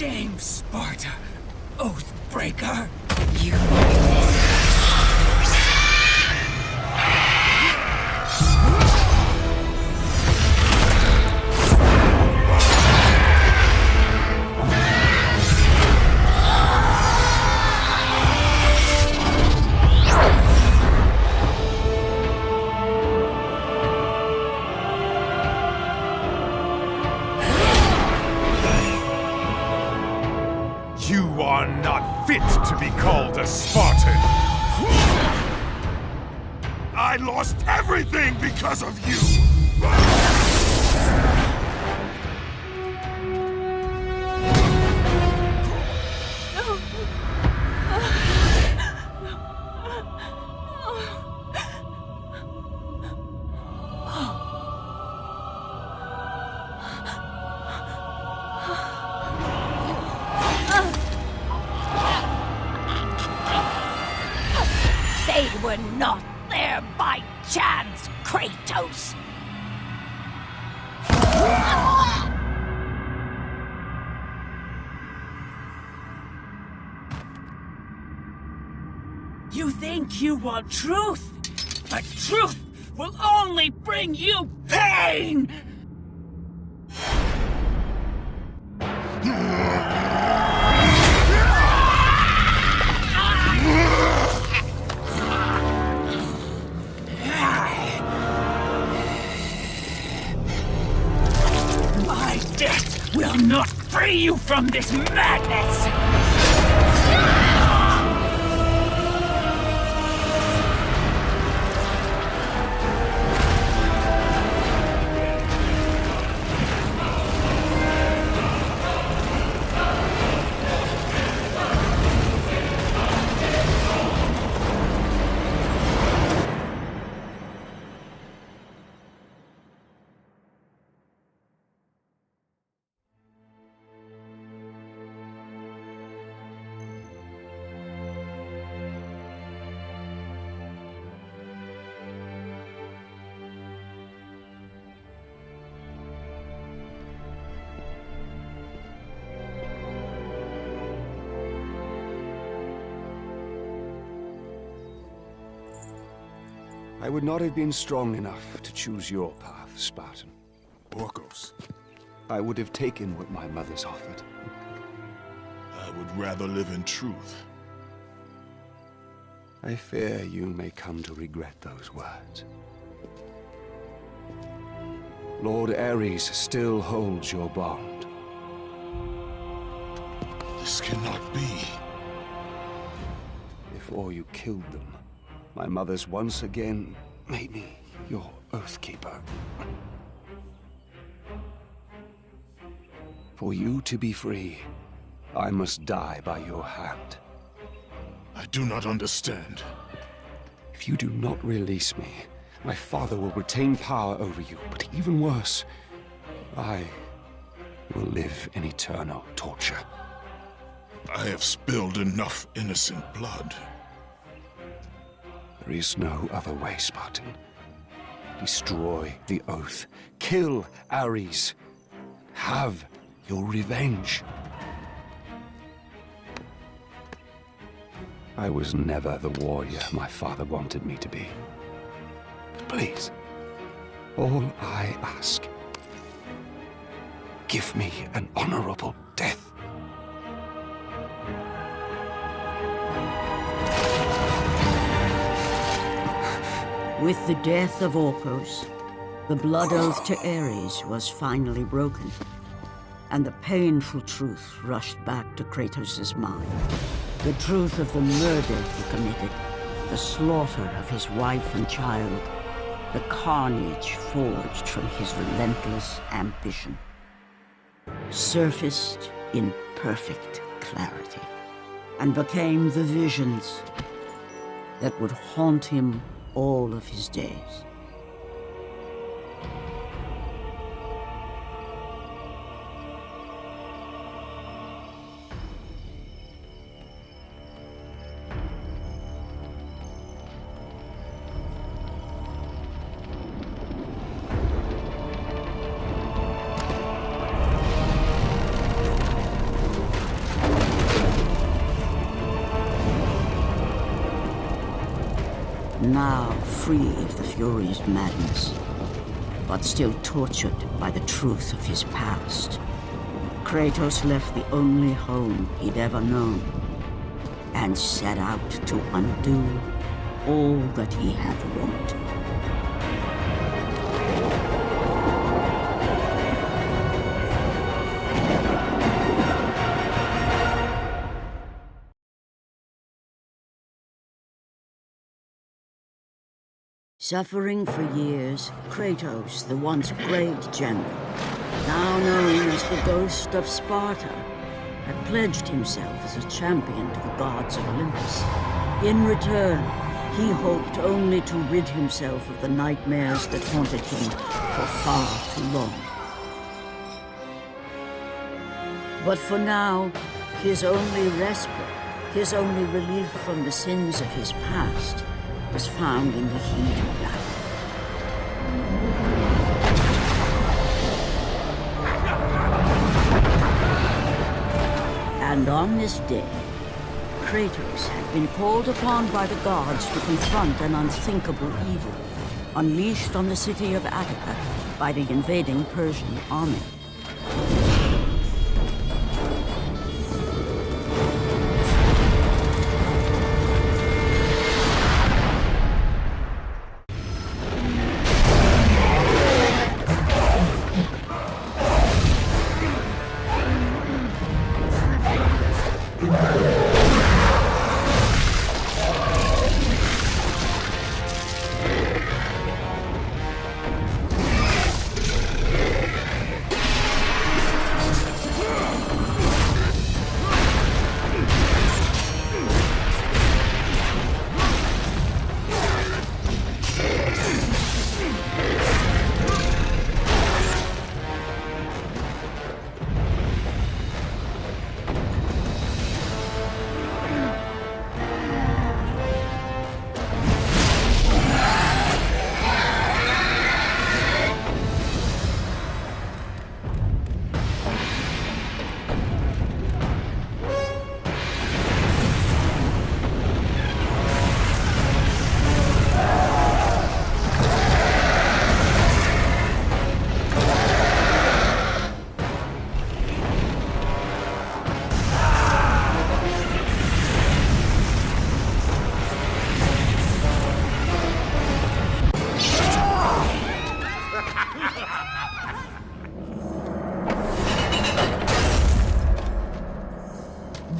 shame, Sparta! Oathbreaker! You bring this You are not fit to be called a Spartan! I lost everything because of you! They were not there by chance, Kratos! You think you want truth? But truth will only bring you pain! My death will not free you from this madness! I would not have been strong enough to choose your path, Spartan. Orcos. I would have taken what my mother's offered. I would rather live in truth. I fear you may come to regret those words. Lord Ares still holds your bond. This cannot be. Before you killed them, my mother's once again made me your Oathkeeper. For you to be free, I must die by your hand. I do not understand. If you do not release me, my father will retain power over you, but even worse, I will live in eternal torture. I have spilled enough innocent blood. There is no other way, Spartan. Destroy the Oath. Kill Ares. Have your revenge. I was never the warrior my father wanted me to be. But please, all I ask, give me an honorable death. With the death of Orcos, the blood oath to Ares was finally broken, and the painful truth rushed back to Kratos' mind. The truth of the murder he committed, the slaughter of his wife and child, the carnage forged from his relentless ambition, surfaced in perfect clarity, and became the visions that would haunt him all of his days. now free of the Fury's madness, but still tortured by the truth of his past. Kratos left the only home he'd ever known, and set out to undo all that he had wrought. Suffering for years, Kratos, the once great general, now known as the Ghost of Sparta, had pledged himself as a champion to the gods of Olympus. In return, he hoped only to rid himself of the nightmares that haunted him for far too long. But for now, his only respite, his only relief from the sins of his past, was found in the heat of battle. And on this day, Kratos had been called upon by the gods to confront an unthinkable evil, unleashed on the city of Attica by the invading Persian army.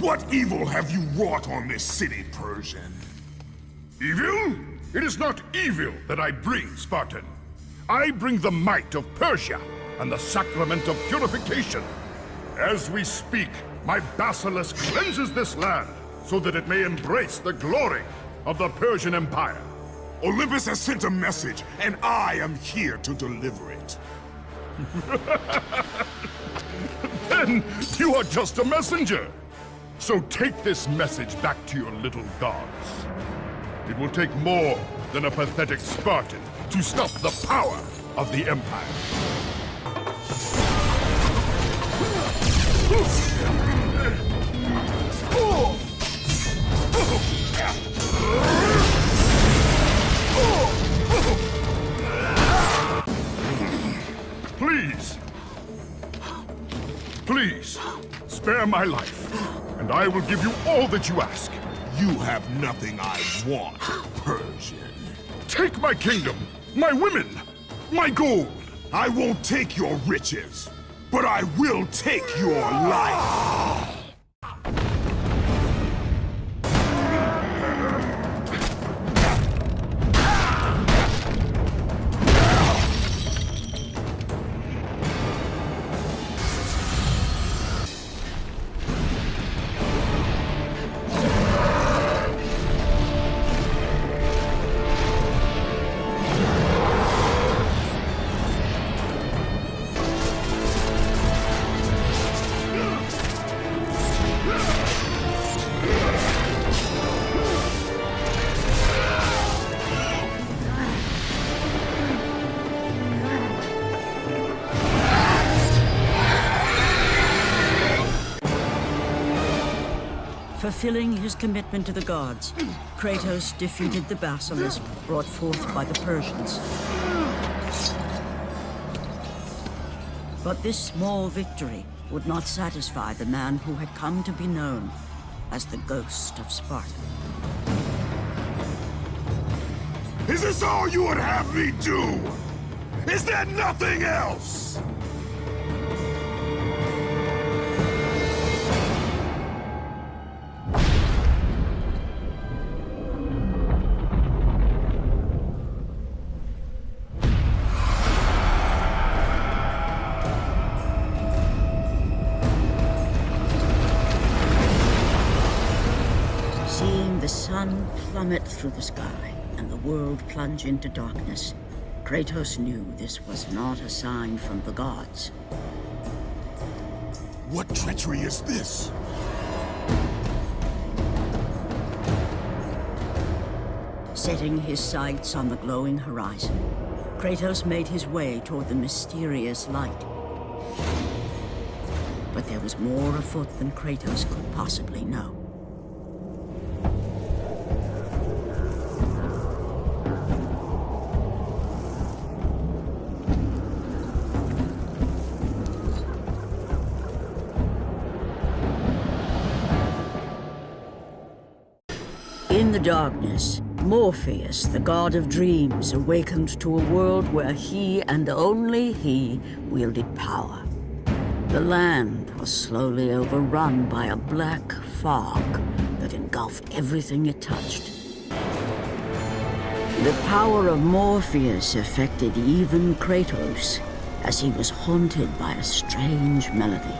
What evil have you wrought on this city, Persian? Evil? It is not evil that I bring, Spartan. I bring the might of Persia and the sacrament of purification. As we speak, my basilisk cleanses this land so that it may embrace the glory of the Persian Empire. Olympus has sent a message, and I am here to deliver it. Then you are just a messenger. So take this message back to your little gods. It will take more than a pathetic Spartan to stop the power of the Empire. Please. Please, spare my life. And I will give you all that you ask. You have nothing I want, Persian. Take my kingdom, my women, my gold. I won't take your riches, but I will take your life. Fulfilling his commitment to the gods, Kratos defeated the basilisk brought forth by the Persians. But this small victory would not satisfy the man who had come to be known as the Ghost of Sparta. Is this all you would have me do? Is there nothing else? Seeing the sun plummet through the sky and the world plunge into darkness, Kratos knew this was not a sign from the gods. What treachery is this? Setting his sights on the glowing horizon, Kratos made his way toward the mysterious light. But there was more afoot than Kratos could possibly know. In the darkness, Morpheus, the god of dreams, awakened to a world where he and only he wielded power. The land was slowly overrun by a black fog that engulfed everything it touched. The power of Morpheus affected even Kratos, as he was haunted by a strange melody.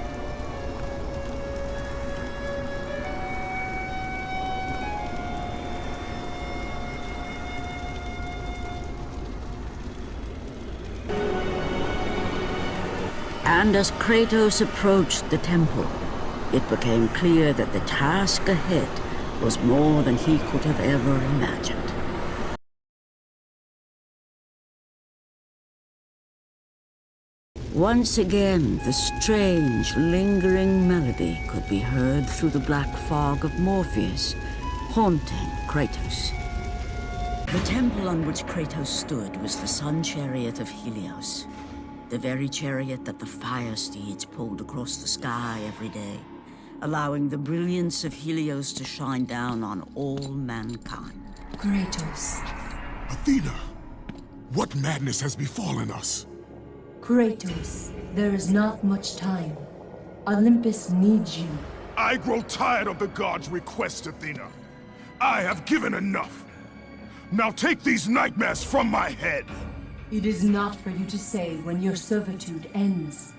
And as Kratos approached the temple, it became clear that the task ahead was more than he could have ever imagined. Once again, the strange, lingering melody could be heard through the black fog of Morpheus, haunting Kratos. The temple on which Kratos stood was the sun chariot of Helios. The very chariot that the fire steeds pulled across the sky every day, allowing the brilliance of Helios to shine down on all mankind. Kratos. Athena! What madness has befallen us? Kratos, there is not much time. Olympus needs you. I grow tired of the gods' requests, Athena. I have given enough. Now take these nightmares from my head. It is not for you to say when your servitude ends.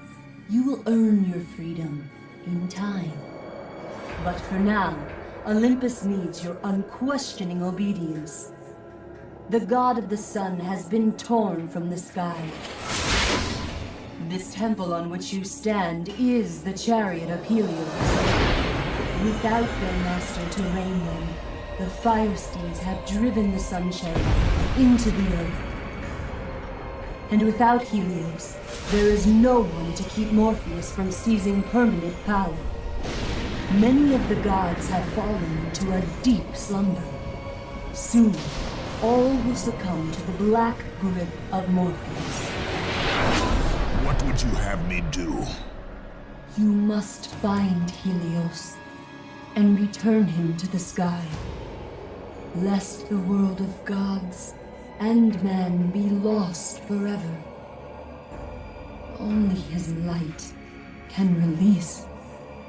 You will earn your freedom in time. But for now, Olympus needs your unquestioning obedience. The god of the sun has been torn from the sky. This temple on which you stand is the chariot of Helios. Without their master to rein them, the fire steeds have driven the sun chariot into the earth. And without Helios, there is no one to keep Morpheus from seizing permanent power. Many of the gods have fallen to a deep slumber. Soon, all will succumb to the black grip of Morpheus. What would you have me do? You must find Helios and return him to the sky, lest the world of gods and man be lost forever. Only his light can release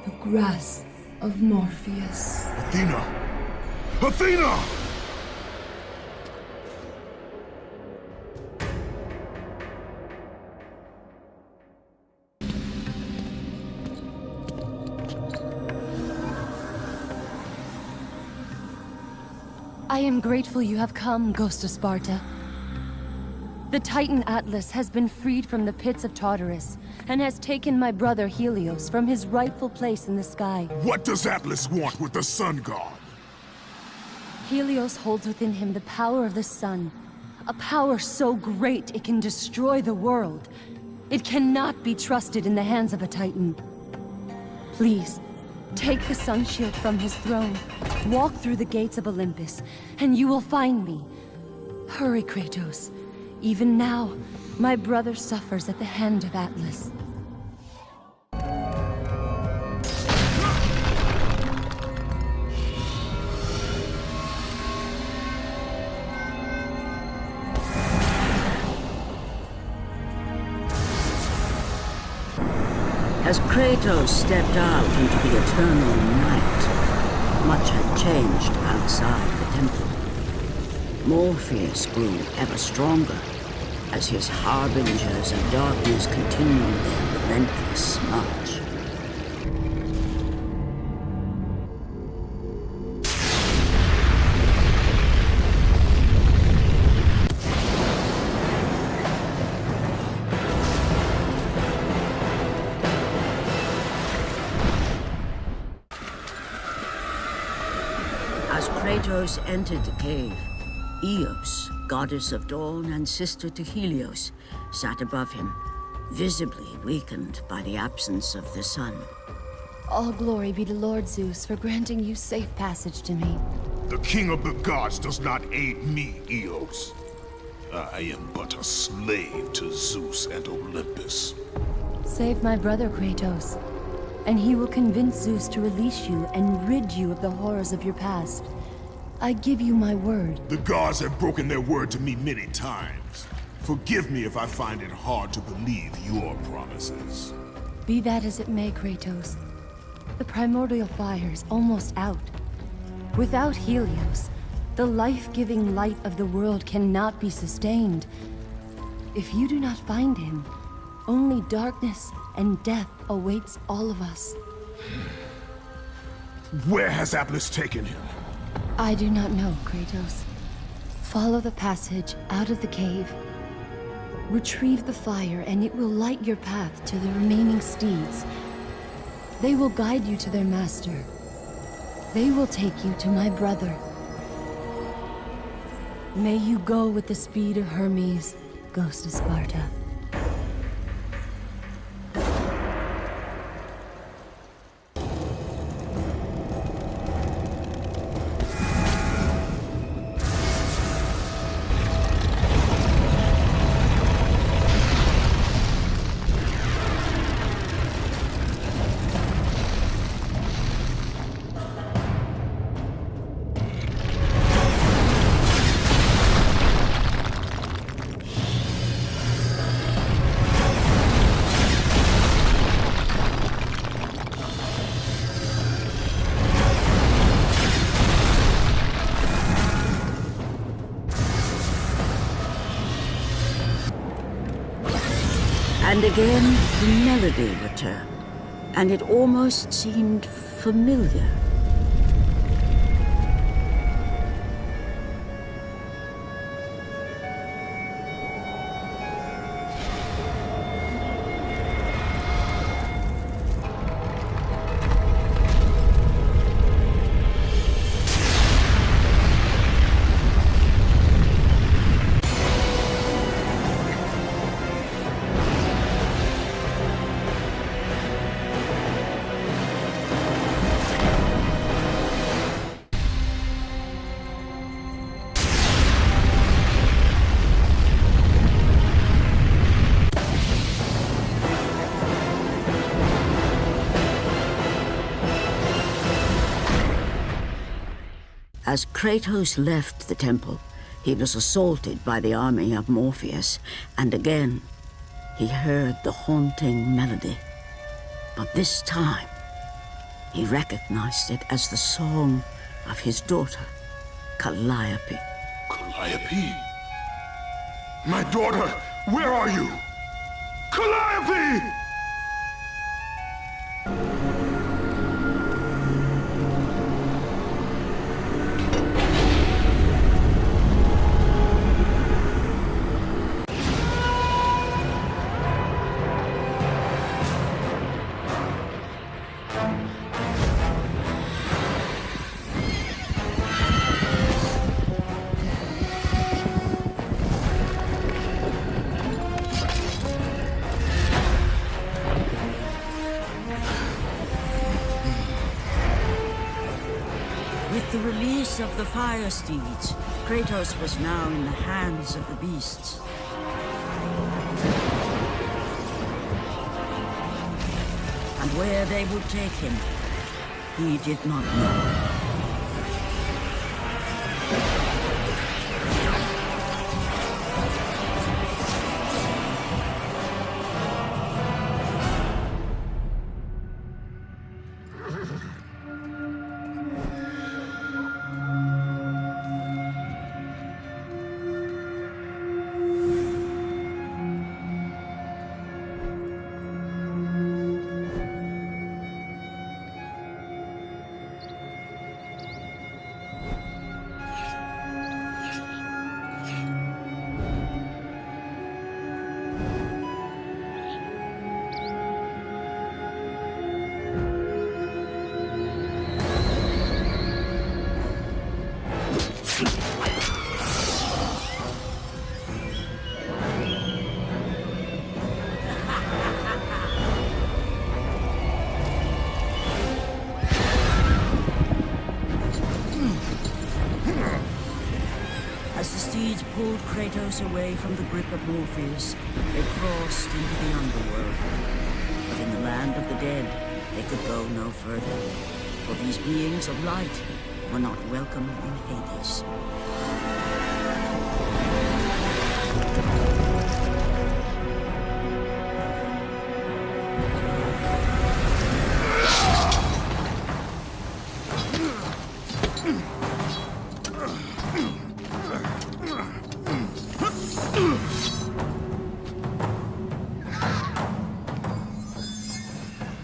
the grasp of Morpheus. Athena! Athena! I am grateful you have come, Ghost of Sparta. The Titan Atlas has been freed from the pits of Tartarus, and has taken my brother Helios from his rightful place in the sky. What does Atlas want with the sun god? Helios holds within him the power of the sun, a power so great it can destroy the world. It cannot be trusted in the hands of a Titan. Please, Take the sun shield from his throne, walk through the gates of Olympus, and you will find me. Hurry, Kratos. Even now, my brother suffers at the hand of Atlas. As Kratos stepped out into the eternal night, much had changed outside the temple. Morpheus grew ever stronger as his harbingers of darkness continued their relentless march. As Kratos entered the cave, Eos, goddess of dawn and sister to Helios, sat above him, visibly weakened by the absence of the sun. All glory be to Lord Zeus for granting you safe passage to me. The king of the gods does not aid me, Eos. I am but a slave to Zeus and Olympus. Save my brother, Kratos, and he will convince Zeus to release you and rid you of the horrors of your past. I give you my word. The gods have broken their word to me many times. Forgive me if I find it hard to believe your promises. Be that as it may, Kratos. The primordial fire is almost out. Without Helios, the life-giving light of the world cannot be sustained. If you do not find him, only darkness and death awaits all of us. Where has Atlas taken him? I do not know, Kratos. Follow the passage out of the cave. Retrieve the fire, and it will light your path to the remaining steeds. They will guide you to their master. They will take you to my brother. May you go with the speed of Hermes, Ghost of Sparta. And again, the melody returned, and it almost seemed familiar. As Kratos left the temple, he was assaulted by the army of Morpheus, and again, he heard the haunting melody. But this time, he recognized it as the song of his daughter, Calliope. Calliope? My daughter, where are you? Calliope! the release of the fire steeds, Kratos was now in the hands of the beasts. And where they would take him, he did not know. As the steeds pulled Kratos away from the grip of Morpheus, they crossed into the underworld. But in the land of the dead, they could go no further, for these beings of light were not welcome in Hades.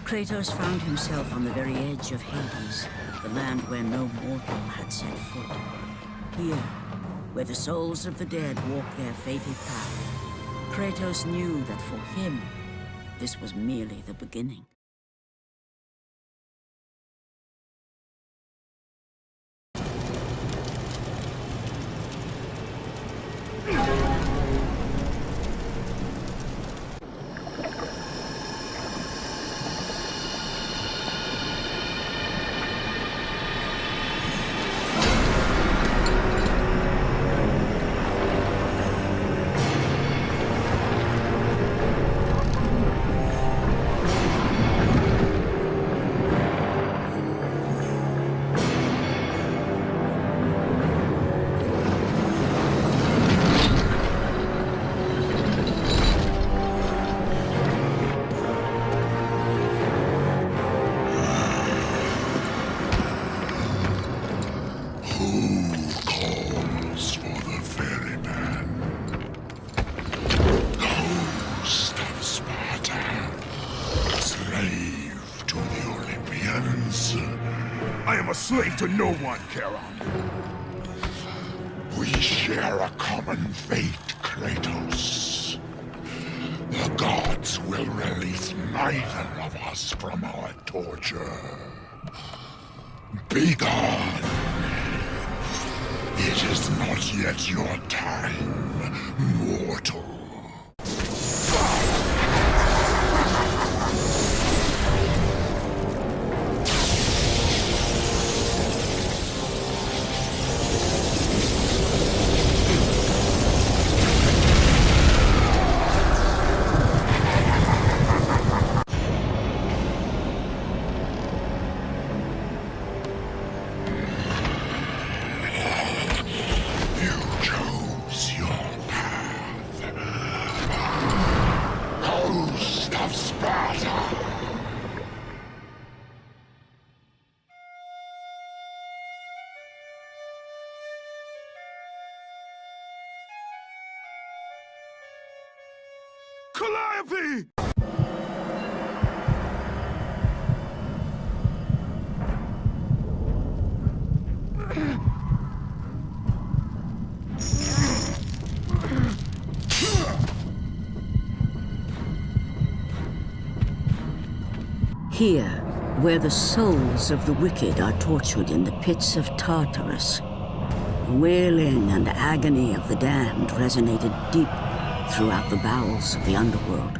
Kratos found himself on the very edge of Hades, the land where no mortal had set foot. Here, where the souls of the dead walk their fated path, Kratos knew that for him, this was merely the beginning. Slave to no one, Charon. We share a common fate, Kratos. The gods will release neither of us from our torture. Be gone. It is not yet your time, mortal. Calliope! Here, where the souls of the wicked are tortured in the pits of Tartarus, the wailing and agony of the damned resonated deep throughout the bowels of the underworld.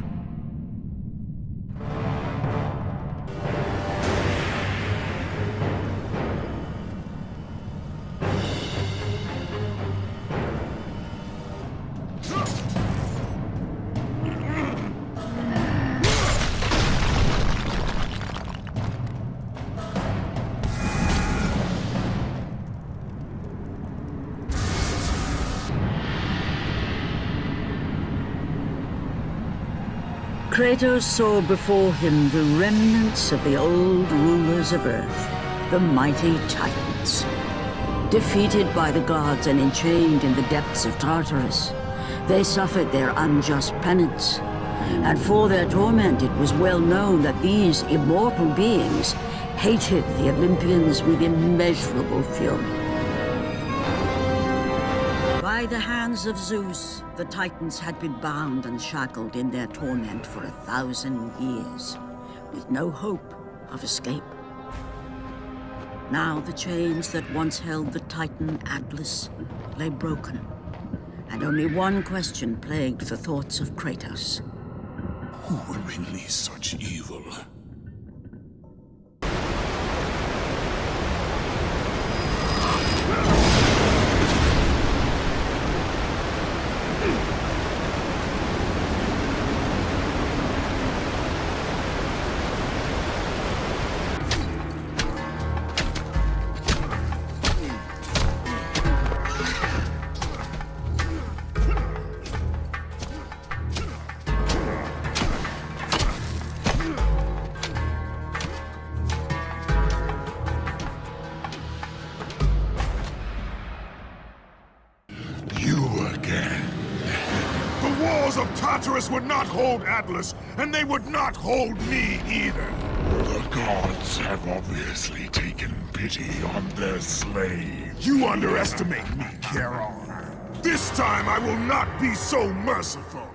Kratos saw before him the remnants of the old rulers of Earth, the mighty Titans. Defeated by the gods and enchained in the depths of Tartarus, they suffered their unjust penance. And for their torment, it was well known that these immortal beings hated the Olympians with immeasurable fury. By the hands of Zeus, the Titans had been bound and shackled in their torment for 1,000 years, with no hope of escape. Now the chains that once held the Titan Atlas lay broken, and only one question plagued the thoughts of Kratos. Who would release such evil? Tartarus would not hold Atlas, and they would not hold me either. The gods have obviously taken pity on their slaves. You underestimate me, Charon. This time I will not be so merciful.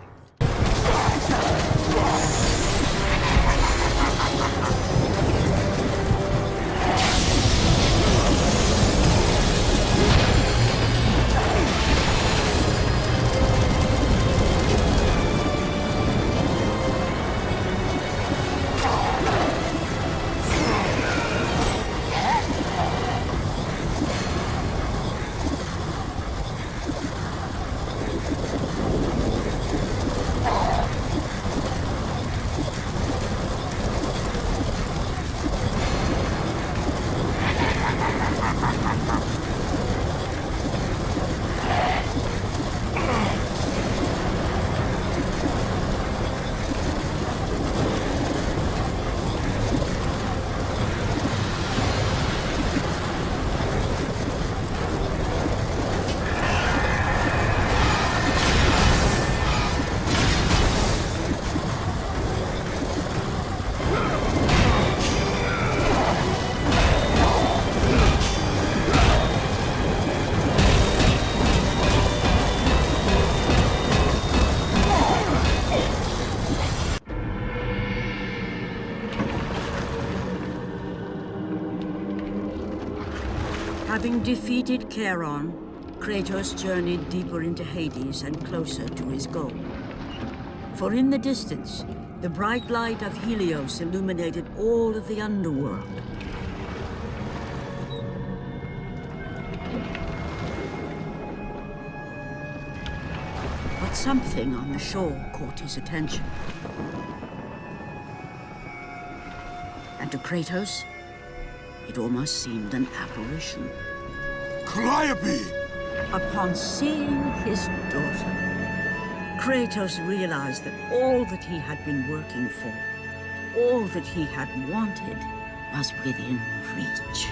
Having defeated Charon, Kratos journeyed deeper into Hades and closer to his goal. For in the distance, the bright light of Helios illuminated all of the underworld. But something on the shore caught his attention. And to Kratos, it almost seemed an apparition. Calliope! Upon seeing his daughter, Kratos realized that all that he had been working for, all that he had wanted, was within reach.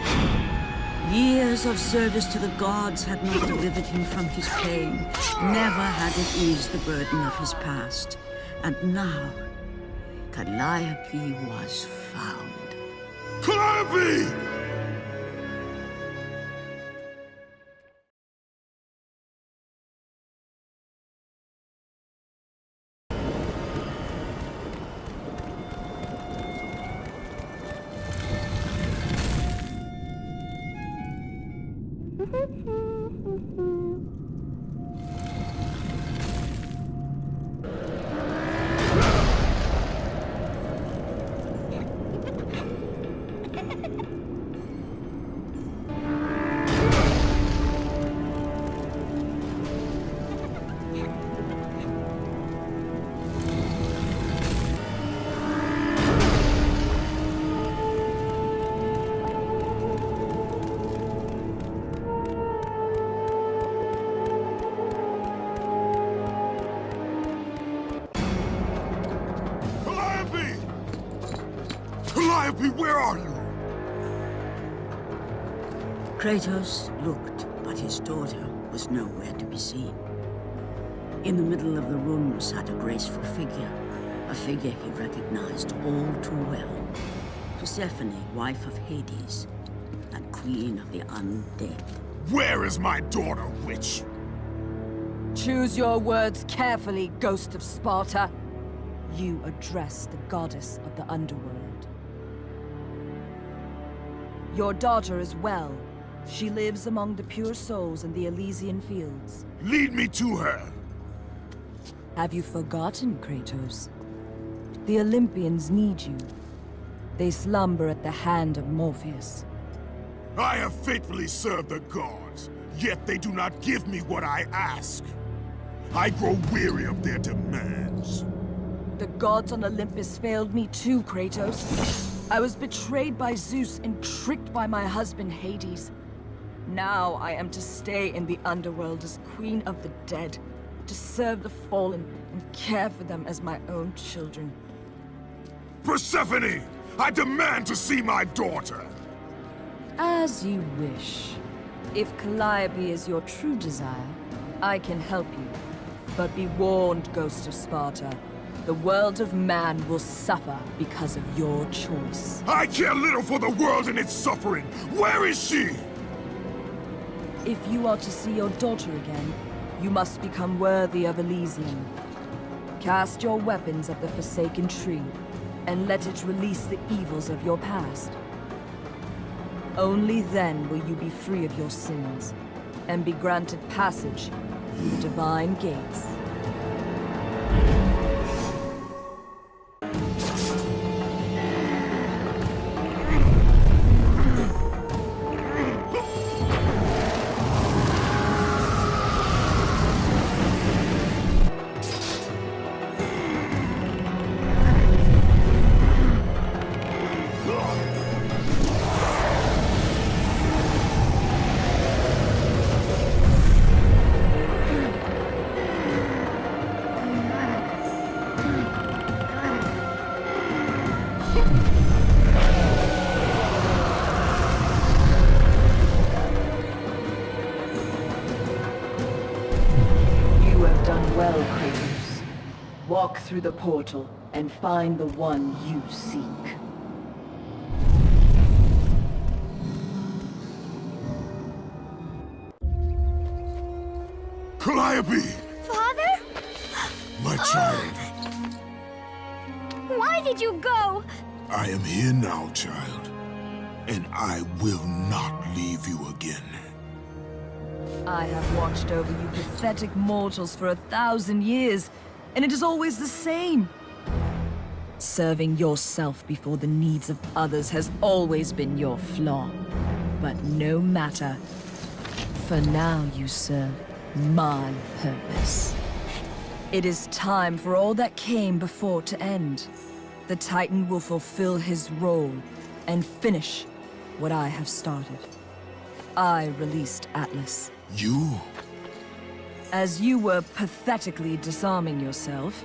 Years of service to the gods had not delivered him from his pain, never had it eased the burden of his past. And now, Calliope was found. Calliope! Calliope, where are you? Kratos looked, but his daughter was nowhere to be seen. In the middle of the room sat a graceful figure, a figure he recognized all too well. Persephone, wife of Hades, and queen of the undead. Where is my daughter, witch? Choose your words carefully, Ghost of Sparta. You address the goddess of the underworld. Your daughter is well. She lives among the pure souls in the Elysian fields. Lead me to her! Have you forgotten, Kratos? The Olympians need you. They slumber at the hand of Morpheus. I have faithfully served the gods, yet they do not give me what I ask. I grow weary of their demands. The gods on Olympus failed me too, Kratos. I was betrayed by Zeus and tricked by my husband Hades. Now I am to stay in the underworld as queen of the dead, to serve the fallen and care for them as my own children. Persephone! I demand to see my daughter! As you wish. If Calliope is your true desire, I can help you. But be warned, Ghost of Sparta. The world of man will suffer because of your choice. I care little for the world and its suffering! Where is she? If you are to see your daughter again, you must become worthy of Elysium. Cast your weapons at the Forsaken Tree, and let it release the evils of your past. Only then will you be free of your sins, and be granted passage through the divine gates. Walk through the portal and find the one you seek. Calliope! Father? My child. Why did you go? I am here now, child. And I will not leave you again. I have watched over you pathetic mortals for 1,000 years, and it is always the same. Serving yourself before the needs of others has always been your flaw. But no matter. For now you serve my purpose. It is time for all that came before to end. The Titan will fulfill his role and finish what I have started. I released Atlas. You? As you were pathetically disarming yourself,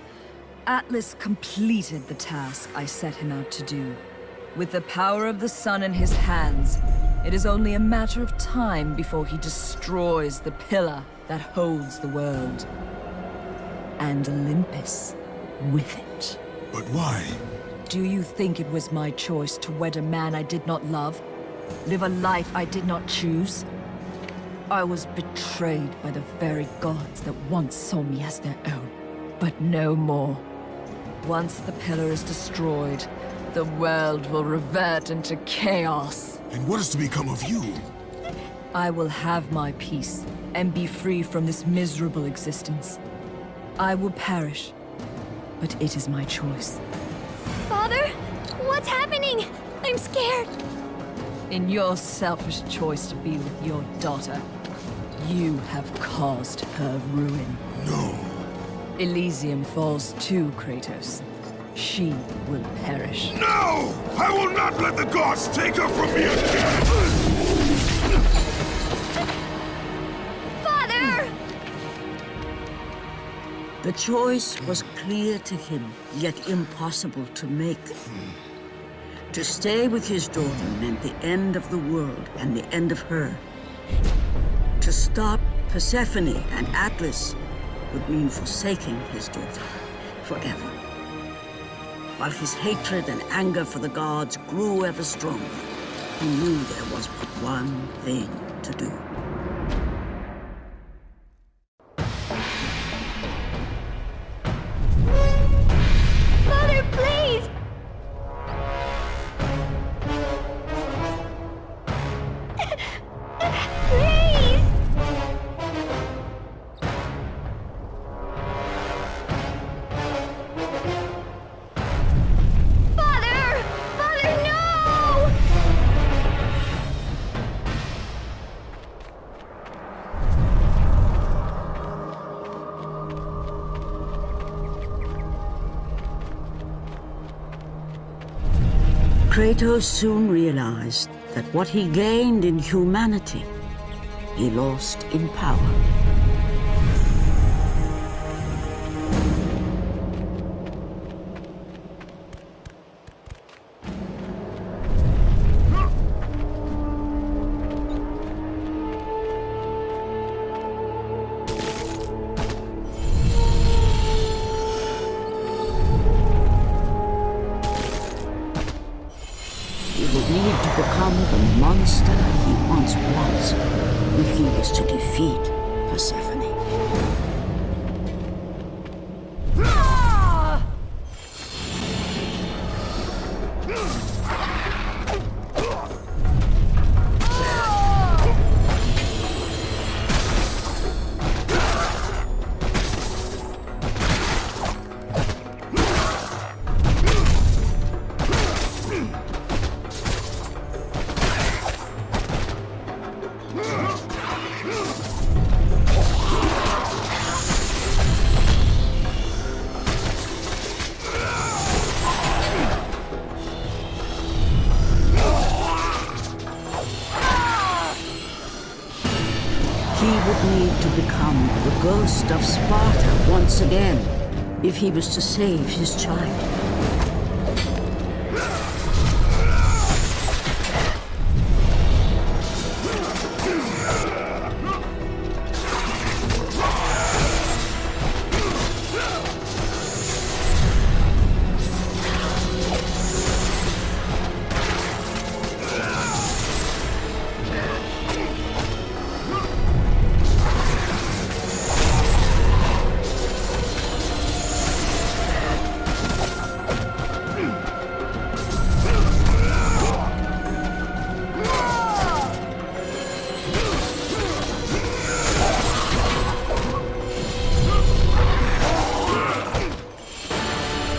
Atlas completed the task I set him out to do. With the power of the sun in his hands, it is only a matter of time before he destroys the pillar that holds the world. And Olympus with it. But why? Do you think it was my choice to wed a man I did not love? Live a life I did not choose? I was betrayed by the very gods that once saw me as their own. But no more. Once the pillar is destroyed, the world will revert into chaos. And what is to become of you? I will have my peace and be free from this miserable existence. I will perish, but it is my choice. Father? What's happening? I'm scared. In your selfish choice to be with your daughter, you have caused her ruin. No. Elysium falls too, Kratos. She will perish. No! I will not let the gods take her from me again! Father! The choice was clear to him, yet impossible to make. To stay with his daughter meant the end of the world and the end of her. To stop Persephone and Atlas would mean forsaking his daughter forever. While his hatred and anger for the gods grew ever stronger, he knew there was but one thing to do. Father, please! Please! Father! Father, no! Kratos soon realized that what he gained in humanity, he lost in power. He would need to become the monster he once was if he was to defeat Persephone. He would need to become the ghost of Sparta once again if he was to save his child.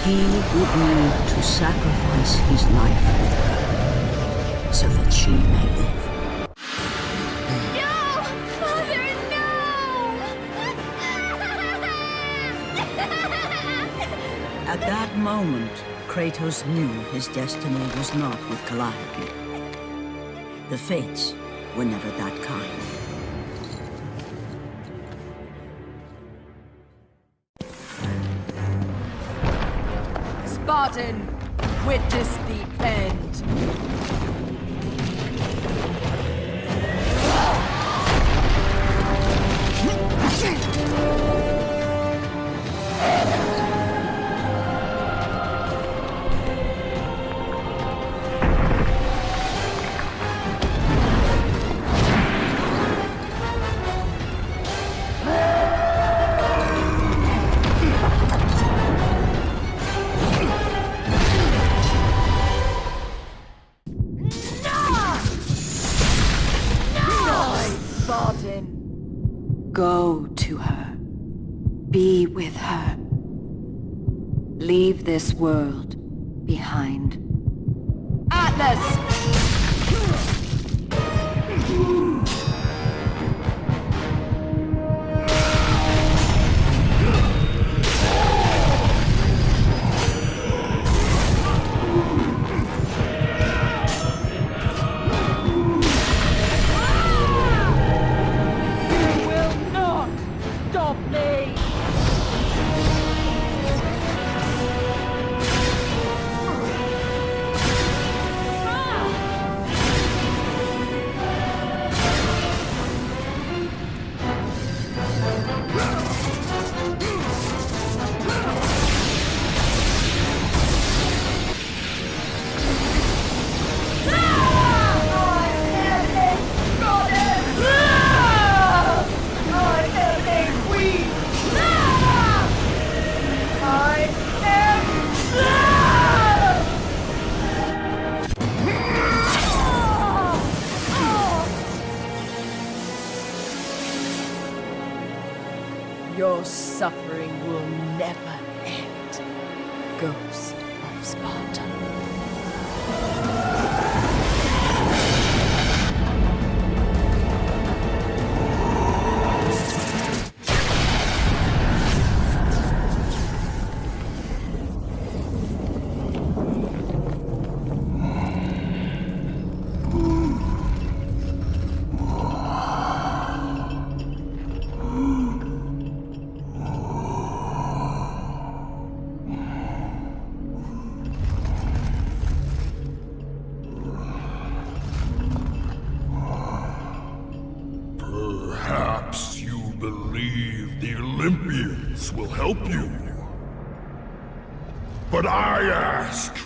He would need to sacrifice his life with her so that she may live. No! Father, no! At that moment, Kratos knew his destiny was not with Calliope. The fates were never that kind. Spartan, witness the end. Go to her. Be with her. Leave this world behind. Atlas! suffering will never end. Ghost of Sparta. Perhaps you believe the Olympians will help you. But I ask,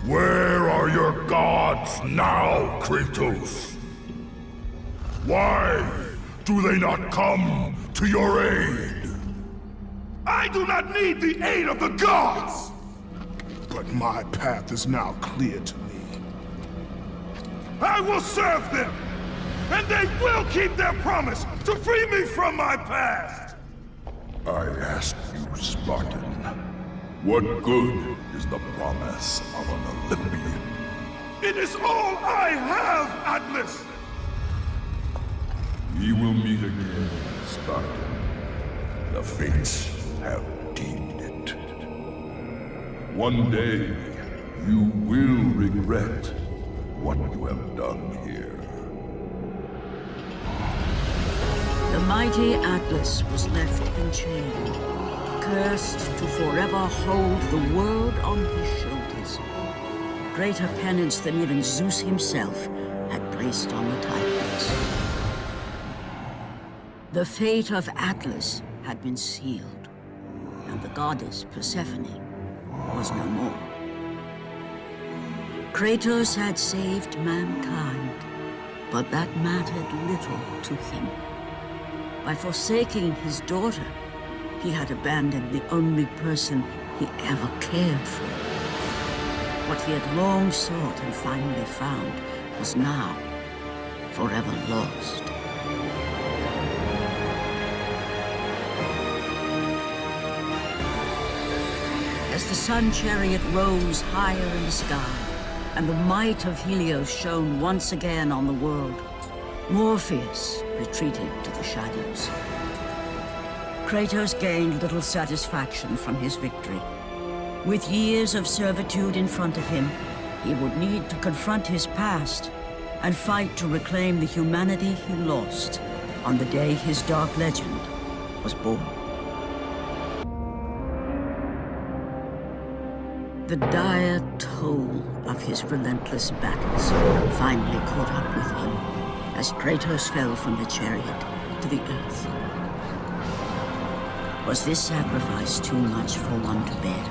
where are your gods now, Kratos? Why do they not come to your aid? I do not need the aid of the gods! But my path is now clear to me. I will serve them! And they will keep their promise to free me from my past! I ask you, Spartan, what good is the promise of an Olympian? It is all I have, Atlas! We will meet again, Spartan. The fates have deemed it. One day, you will regret what you have done here. The mighty Atlas was left enchained, cursed to forever hold the world on his shoulders. Greater penance than even Zeus himself had placed on the Titans. The fate of Atlas had been sealed, and the goddess Persephone was no more. Kratos had saved mankind, but that mattered little to him. By forsaking his daughter, he had abandoned the only person he ever cared for. What he had long sought and finally found was now forever lost. As the sun chariot rose higher in the sky, and the might of Helios shone once again on the world, Morpheus retreated to the shadows. Kratos gained little satisfaction from his victory. With years of servitude in front of him, he would need to confront his past and fight to reclaim the humanity he lost on the day his dark legend was born. The dire toll of his relentless battles finally caught up with him as Kratos fell from the chariot to the earth. Was this sacrifice too much for one to bear,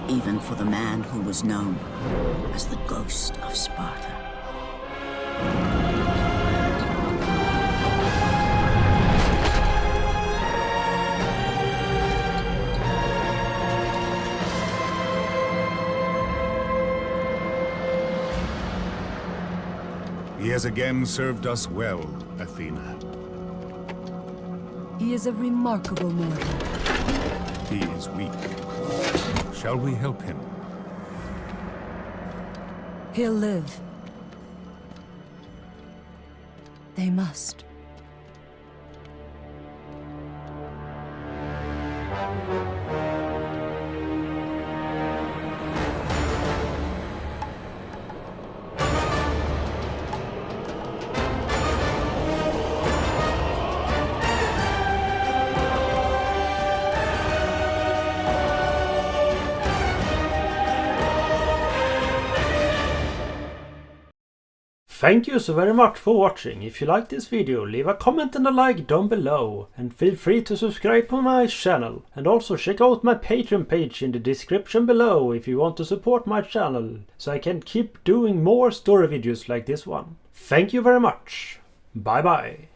even for the man who was known as the Ghost of Sparta? He has again served us well, Athena. He is a remarkable mortal. He is weak. Shall we help him? He'll live. They must. Thank you so very much for watching. If you like this video, leave a comment and a like down below, and feel free to subscribe to my channel, and also check out my Patreon page in the description below if you want to support my channel so I can keep doing more story videos like this one. Thank you very much. Bye bye.